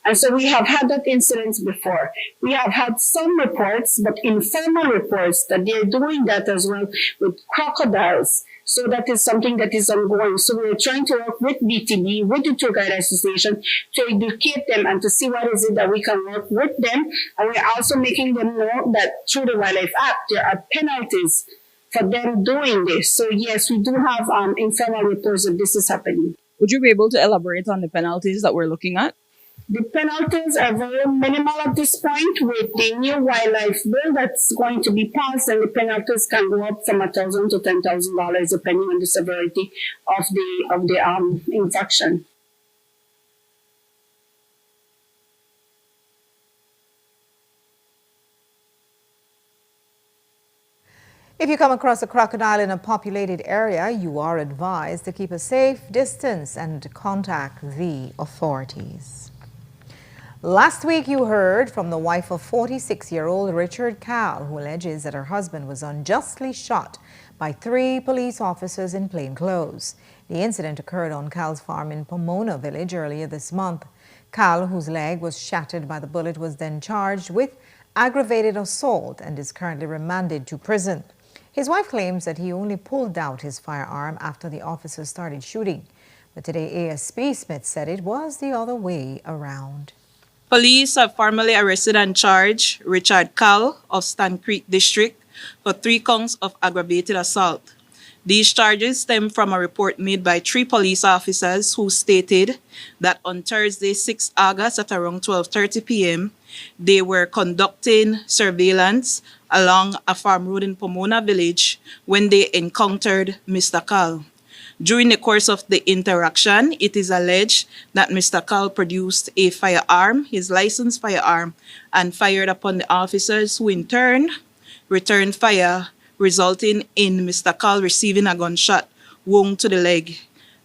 And so we have had that incident before. We have had some reports, but informal reports, that they're doing that as well with crocodiles. So that is something that is ongoing. So we're trying to work with BTB, with the Tour Guide Association, to educate them and to see what is it that we can work with them. And we're also making them know that through the Wildlife Act, there are penalties for them doing this. So yes, we do have informal reports that this is happening. Would you be able to elaborate on the penalties that we're looking at? The penalties are very minimal at this point with the new wildlife bill that's going to be passed, and the penalties can go up from $1,000 to $10,000 depending on the severity of the infraction. If you come across a crocodile in a populated area, you are advised to keep a safe distance and contact the authorities. Last week you heard from the wife of 46-year-old Richard Cal, who alleges that her husband was unjustly shot by 3 police officers in plain clothes. The incident occurred on Cal's farm in Pomona Village earlier this month. Cal, whose leg was shattered by the bullet, was then charged with aggravated assault and is currently remanded to prison. His wife claims that he only pulled out his firearm after the officers started shooting. But today ASP Smith said it was the other way around. Police have formally arrested and charged Richard Cal of Stan Creek District for 3 counts of aggravated assault. These charges stem from a report made by 3 police officers who stated that on Thursday, 6 August at around 12:30 p.m., they were conducting surveillance along a farm road in Pomona Village when they encountered Mr. Cal. During the course of the interaction, it is alleged that Mr. Cal produced a firearm, his licensed firearm, and fired upon the officers, who in turn returned fire, resulting in Mr. Cal receiving a gunshot wound to the leg.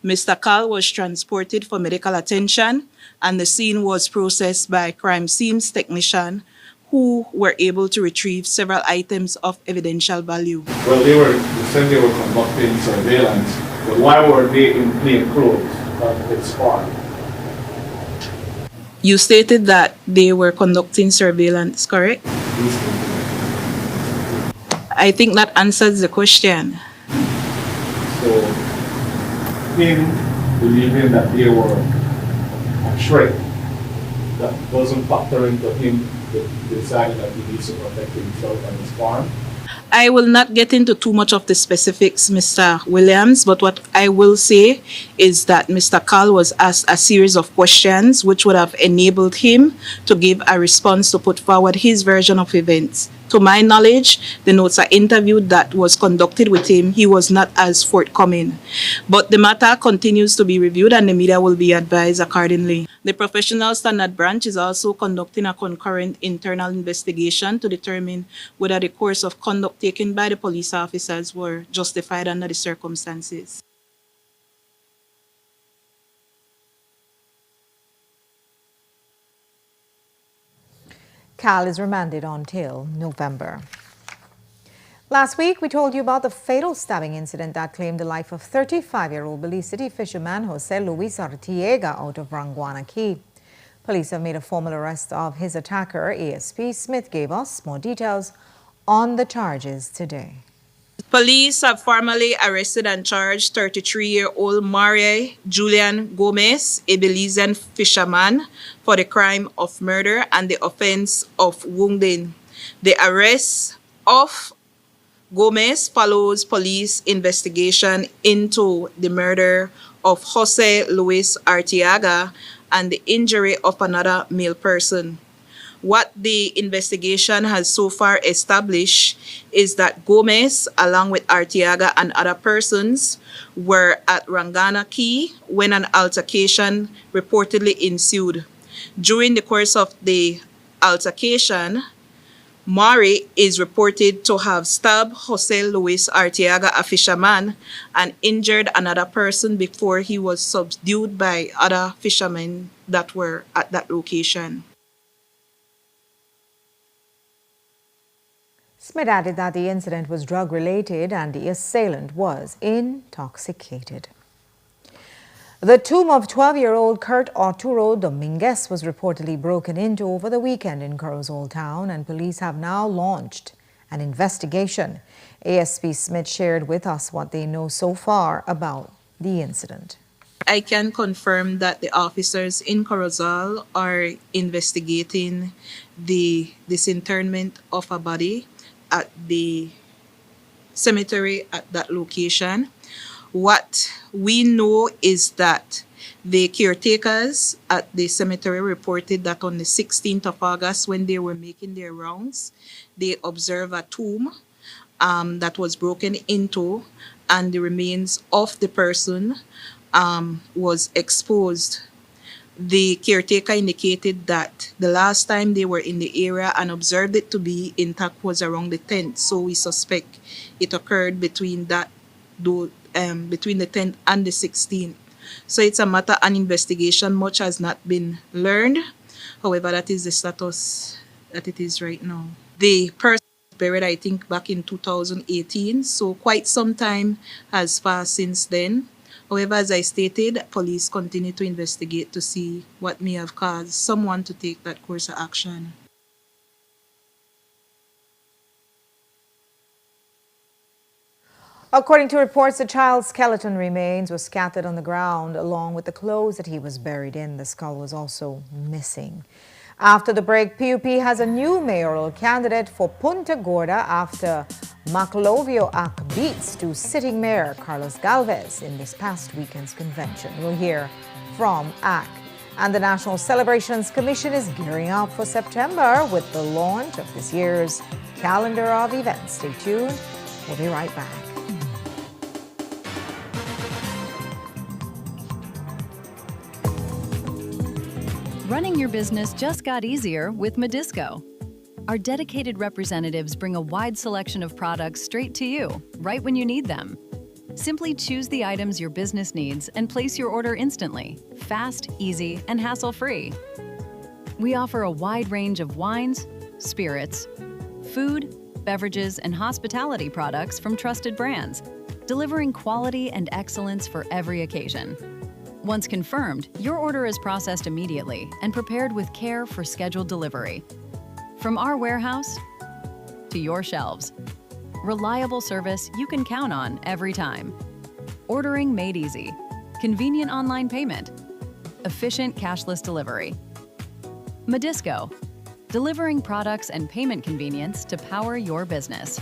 Mr. Cal was transported for medical attention, and the scene was processed by crime scenes technician, who were able to retrieve several items of evidential value. Well, they said they were conducting surveillance, but why were they in plain clothes at its farm? You stated that they were conducting surveillance, correct? I think that answers the question. So, him believing that they were a threat, that doesn't factor into him deciding that he needs to protect himself and his farm. I will not get into too much of the specifics, Mr. Williams, but what I will say is that Mr. Cal was asked a series of questions which would have enabled him to give a response to put forward his version of events. To my knowledge, the notes are interviewed that was conducted with him, he was not as forthcoming. But the matter continues to be reviewed and the media will be advised accordingly. The Professional Standard Branch is also conducting a concurrent internal investigation to determine whether the course of conduct taken by the police officers were justified under the circumstances. Cal is remanded until November. Last week, we told you about the fatal stabbing incident that claimed the life of 35-year-old Belize City fisherman Jose Luis Artiega out of Ranguana Key. Police have made a formal arrest of his attacker. ASP Smith gave us more details on the charges today. Police have formally arrested and charged 33-year-old Marie Julian Gomez, a Belizean fisherman, for the crime of murder and the offense of wounding. The arrest of Gomez follows police investigation into the murder of Jose Luis Arteaga and the injury of another male person. What the investigation has so far established is that Gomez, along with Arteaga and other persons, were at Rangana Key when an altercation reportedly ensued. During the course of the altercation, Mari is reported to have stabbed Jose Luis Arteaga, a fisherman, and injured another person before he was subdued by other fishermen that were at that location. Smith added that the incident was drug-related and the assailant was intoxicated. The tomb of 12-year-old Kurt Arturo Dominguez was reportedly broken into over the weekend in Corozal Town, and police have now launched an investigation. ASP Smith shared with us what they know so far about the incident. I can confirm that the officers in Corozal are investigating the disinterment of a body at the cemetery at that location. What we know is that the caretakers at the cemetery reported that on the 16th of August, when they were making their rounds, they observed a tomb that was broken into, and the remains of the person was exposed. The caretaker indicated that the last time they were in the area and observed it to be intact was around the 10th. So we suspect it occurred between the 10th and the 16th. So it's a matter of investigation. Much has not been learned, However, that is the status that it is right now. The person was buried, I think, back in 2018, so quite some time has passed since then. However, as I stated, police continue to investigate to see what may have caused someone to take that course of action. According to reports, the child's skeleton remains were scattered on the ground along with the clothes that he was buried in. The skull was also missing. After the break, PUP has a new mayoral candidate for Punta Gorda after Maclovio Ac beats to sitting mayor Carlos Galvez in this past weekend's convention. We'll hear from Ac. And the National Celebrations Commission is gearing up for September with the launch of this year's calendar of events. Stay tuned. We'll be right back. Running your business just got easier with Medisco. Our dedicated representatives bring a wide selection of products straight to you, right when you need them. Simply choose the items your business needs and place your order instantly, fast, easy, and hassle-free. We offer a wide range of wines, spirits, food, beverages, and hospitality products from trusted brands, delivering quality and excellence for every occasion. Once confirmed, your order is processed immediately and prepared with care for scheduled delivery. From our warehouse to your shelves, reliable service you can count on every time. Ordering made easy, convenient online payment, efficient cashless delivery. Medisco, delivering products and payment convenience to power your business.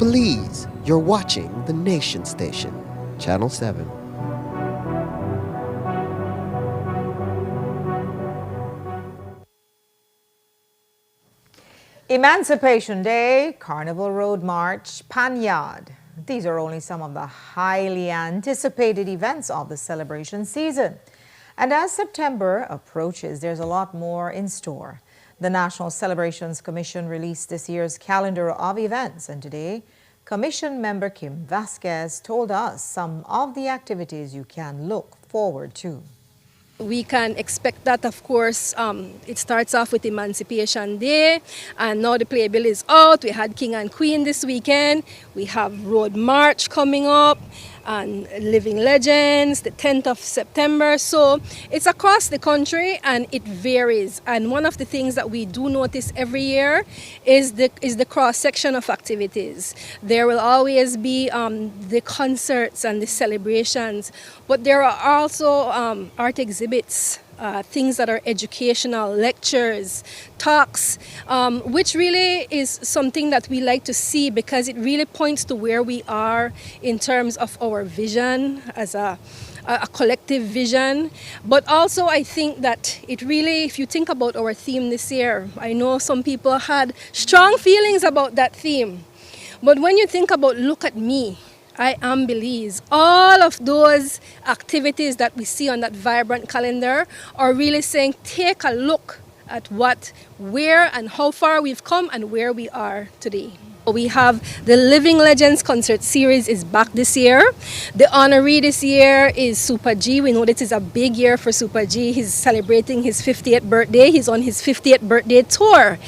Belize, you're watching the Nation Station, Channel 7. Emancipation Day, Carnival Road March, Panyard. These are only some of the highly anticipated events of the celebration season. And as September approaches, there's a lot more in store. The National Celebrations Commission released this year's calendar of events, and today, Commission member Kim Vasquez told us some of the activities you can look forward to. We can expect that, of course. It starts off with Emancipation Day, and now the playbill is out. We had King and Queen this weekend. We have Road March coming up, and Living Legends, the 10th of September. So it's across the country, and it varies. And one of the things that we do notice every year is the cross-section of activities. There will always be the concerts and the celebrations, but there are also art exhibits, things that are educational, lectures, talks, which really is something that we like to see because it really points to where we are in terms of our vision as a collective vision. But also I think that it really, if you think about our theme this year, I know some people had strong feelings about that theme. But when you think about Look at Me, I am Belize, all of those activities that we see on that vibrant calendar are really saying, take a look at where and how far we've come and where we are today. We have the Living Legends concert series is back this year. The honoree this year is Super G. We know this is a big year for Super G. He's celebrating his 50th birthday. He's on his 50th birthday tour.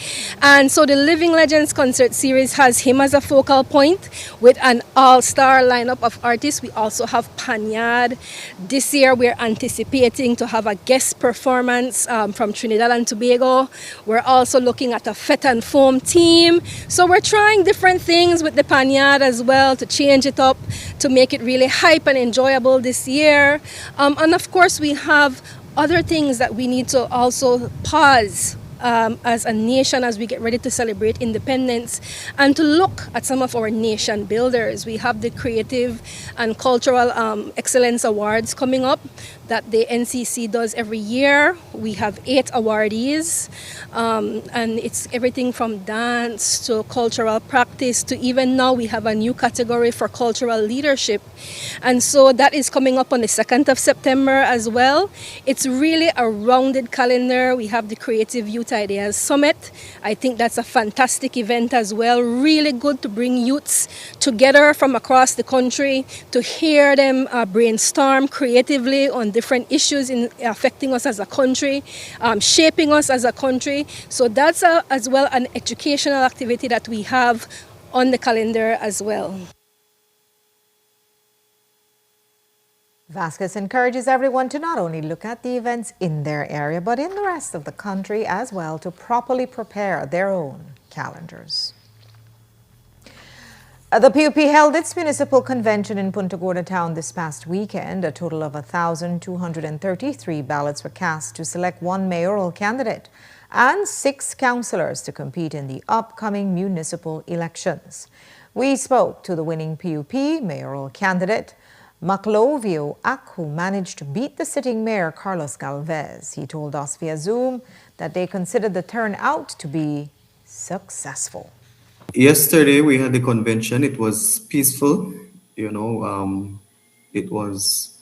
And so the Living Legends concert series has him as a focal point with an all-star lineup of artists. We also have Panyard. This year we're anticipating to have a guest performance from Trinidad and Tobago. We're also looking at a Fet and Foam team. So we're trying different things with the Panyard as well to change it up, to make it really hype and enjoyable this year. And of course we have other things that we need to also pause as a nation as we get ready to celebrate independence and to look at some of our nation builders. We have the Creative and Cultural Excellence Awards coming up that the NCC does every year. We have 8 awardees, and it's everything from dance to cultural practice to even now we have a new category for cultural leadership. And so that is coming up on the 2nd of September as well. It's really a rounded calendar. We have the Creative Youth Ideas Summit. I think that's a fantastic event as well. Really good to bring youths together from across the country to hear them brainstorm creatively on different issues affecting us as a country, shaping us as a country. So that's as well an educational activity that we have on the calendar as well. Vasquez encourages everyone to not only look at the events in their area, but in the rest of the country as well to properly prepare their own calendars. The PUP held its municipal convention in Punta Gorda town this past weekend. A total of 1,233 ballots were cast to select one mayoral candidate and 6 councillors to compete in the upcoming municipal elections. We spoke to the winning PUP mayoral candidate, Maclovio Ak, who managed to beat the sitting mayor, Carlos Galvez. He told us via Zoom that they considered the turnout to be successful. Yesterday we had the convention. It was peaceful, it was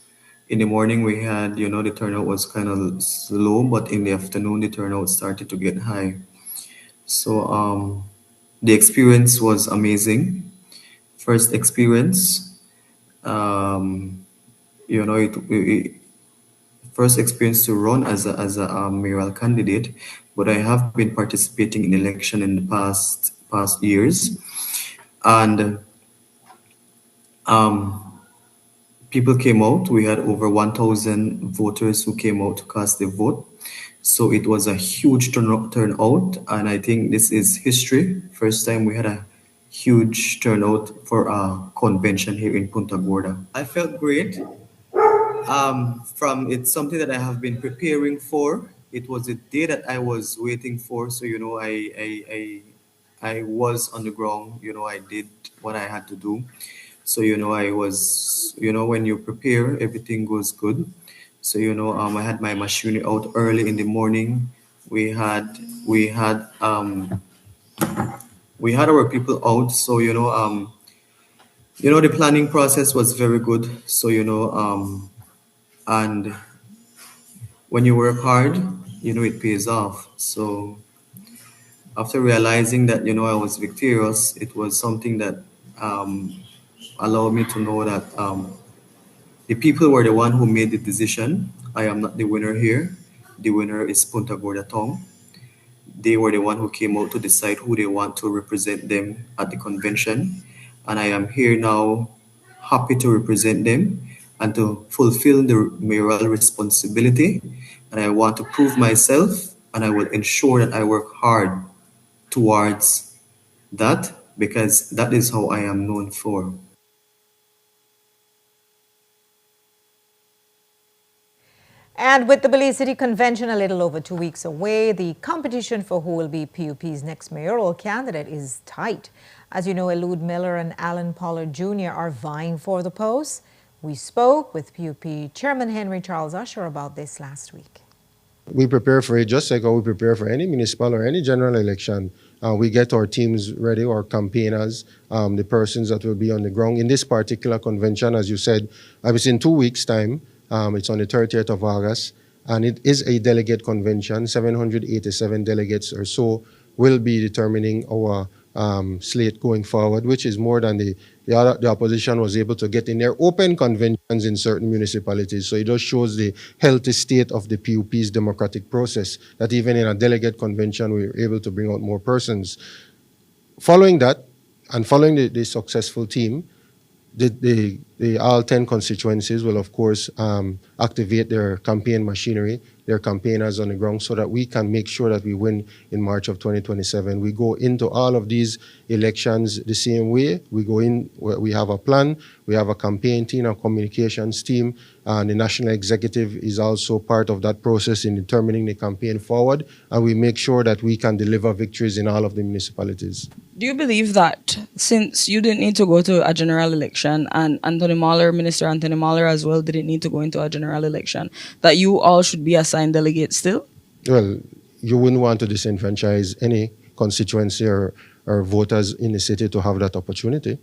in the morning we had, the turnout was kind of slow, but in the afternoon the turnout started to get high. So the experience was amazing. First experience, first experience to run as a mayoral candidate, but I have been participating in election in the past years, and people came out. We had over 1,000 voters who came out to cast their vote. So it was a huge turnout, and I think this is history. First time we had a huge turnout for a convention here in Punta Gorda. I felt great. It's something that I have been preparing for. It was a day that I was waiting for. So I was on the ground. I did what I had to do. So, I was, when you prepare, everything goes good. So, I had my machinery out early in the morning. We had, we had, um, we had our people out. So, the planning process was very good. So, and when you work hard, it pays off. So after realizing that, I was victorious, it was something that um, allowed me to know that the people were the one who made the decision. I am not the winner here. The winner is Punta Gorda Tong. They were the one who came out to decide who they want to represent them at the convention. And I am here now, happy to represent them and to fulfill the mayoral responsibility. And I want to prove myself, and I will ensure that I work hard towards that, because that is how I am known for. And with the Belize City Convention a little over 2 weeks away, the competition for who will be PUP's next mayoral candidate is tight. As you know, Elude Miller and Alan Pollard Jr. are vying for the post. We spoke with PUP Chairman Henry Charles Usher about this last week. We prepare for it just like how we prepare for any municipal or any general election. We get our teams ready, our campaigners, the persons that will be on the ground. In this particular convention, as you said, it's in 2 weeks' time. It's on the 30th of August, and it is a delegate convention. 787 delegates or so will be determining our slate going forward, which is more than the opposition was able to get in their open conventions in certain municipalities. So it just shows the healthy state of the PUP's democratic process, that even in a delegate convention, we were able to bring out more persons. Following that, and following the successful team, the all 10 constituencies will, of course, activate their campaign machinery, their campaigners on the ground, so that we can make sure that we win in March of 2027. We go into all of these elections the same way. We go in, we have a plan, we have a campaign team, a communications team, and the national executive is also part of that process in determining the campaign forward, and we make sure that we can deliver victories in all of the municipalities. Do you believe that since you didn't need to go to a general election, and Minister Anthony Mahler as well didn't need to go into a general election, that you all should be assigned delegates still? Well, you wouldn't want to disenfranchise any constituency or voters in the city to have that opportunity.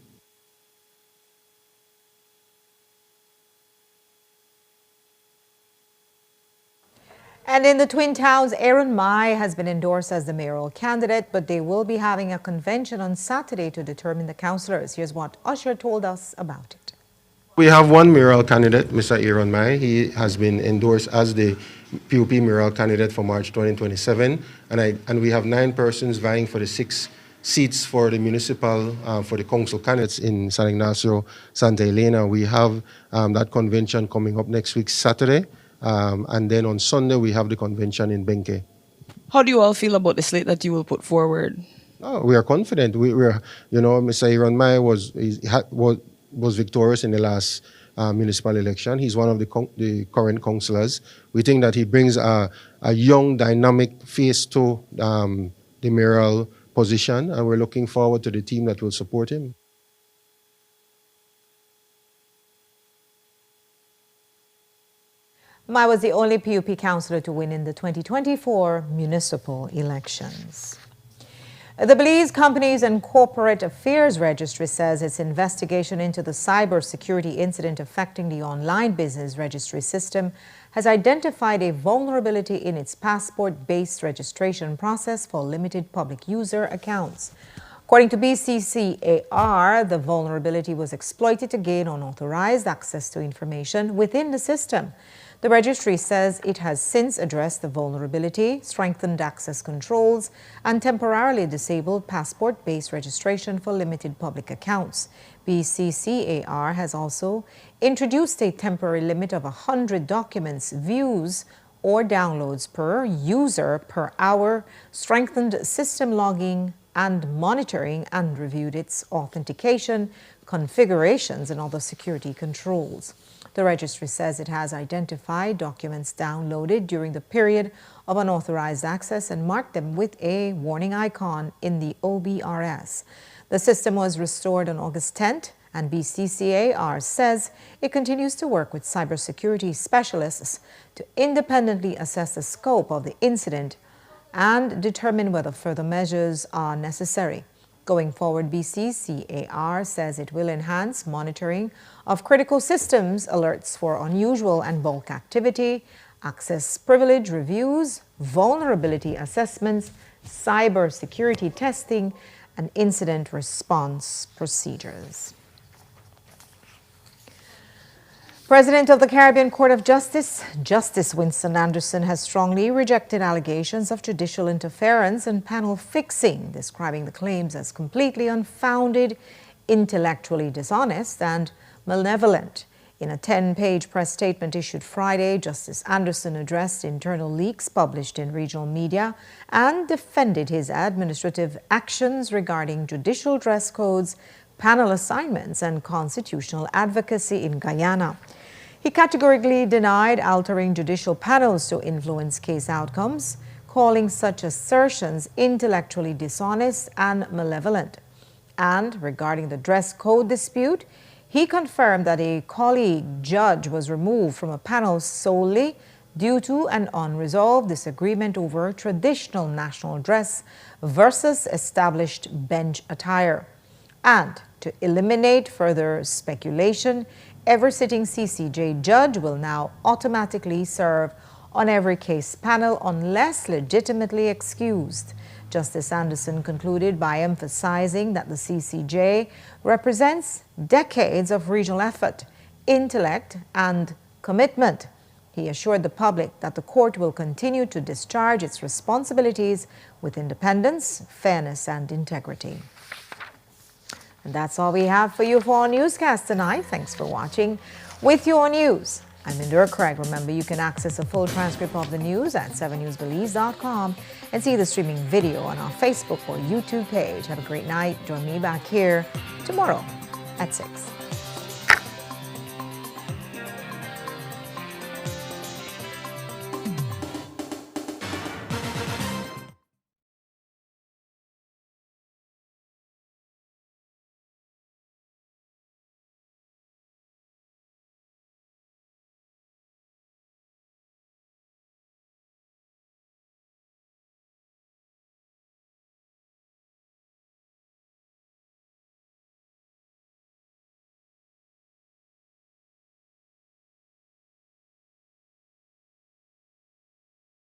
And in the Twin Towns, Aaron Mai has been endorsed as the mayoral candidate, but they will be having a convention on Saturday to determine the councillors. Here's what Usher told us about it. We have one mayoral candidate, Mr. Aaron Mai. He has been endorsed as the PUP mayoral candidate for March 2027, and we have 9 persons vying for the 6 seats for the municipal, for the council candidates in San Ignacio, Santa Elena. We have that convention coming up next week, Saturday. And then on Sunday, we have the convention in Benke. How do you all feel about the slate that you will put forward? Oh, we are confident. We're, Mr. Aaron Mai was victorious in the last municipal election. He's one of the current councillors. We think that he brings a young, dynamic face to the mayoral position, and we're looking forward to the team that will support him. Mai was the only PUP councillor to win in the 2024 municipal elections. The Belize Companies and Corporate Affairs Registry says its investigation into the cybersecurity incident affecting the online business registry system has identified a vulnerability in its passport-based registration process for limited public user accounts. According to BCCAR, the vulnerability was exploited to gain unauthorized access to information within the system. The registry says it has since addressed the vulnerability, strengthened access controls, and temporarily disabled passport-based registration for limited public accounts. BCCAR has also introduced a temporary limit of 100 documents, views, or downloads per user per hour, strengthened system logging, and monitoring and reviewed its authentication, configurations, and other security controls. The registry says it has identified documents downloaded during the period of unauthorized access and marked them with a warning icon in the OBRS. The system was restored on August 10th, and BCCAR says it continues to work with cybersecurity specialists to independently assess the scope of the incident and determine whether further measures are necessary. Going forward, BCCAR says it will enhance monitoring of critical systems, alerts for unusual and bulk activity, access privilege reviews, vulnerability assessments, cyber security testing, and incident response procedures. President of the Caribbean Court of Justice, Justice Winston Anderson, has strongly rejected allegations of judicial interference and panel fixing, describing the claims as completely unfounded, intellectually dishonest, and malevolent. In a 10-page press statement issued Friday, Justice Anderson addressed internal leaks published in regional media and defended his administrative actions regarding judicial dress codes, panel assignments, and constitutional advocacy in Guyana. He categorically denied altering judicial panels to influence case outcomes, calling such assertions intellectually dishonest and malevolent. And regarding the dress code dispute, he confirmed that a colleague judge was removed from a panel solely due to an unresolved disagreement over traditional national dress versus established bench attire. And to eliminate further speculation, every sitting CCJ judge will now automatically serve on every case panel unless legitimately excused. Justice Anderson concluded by emphasizing that the CCJ represents decades of regional effort, intellect, and commitment. He assured the public that the court will continue to discharge its responsibilities with independence, fairness, and integrity. And that's all we have for you for our newscast tonight. Thanks for watching. With your news, I'm Indira Craig. Remember, you can access a full transcript of the news at 7newsbelize.com and see the streaming video on our Facebook or YouTube page. Have a great night. Join me back here tomorrow at 6.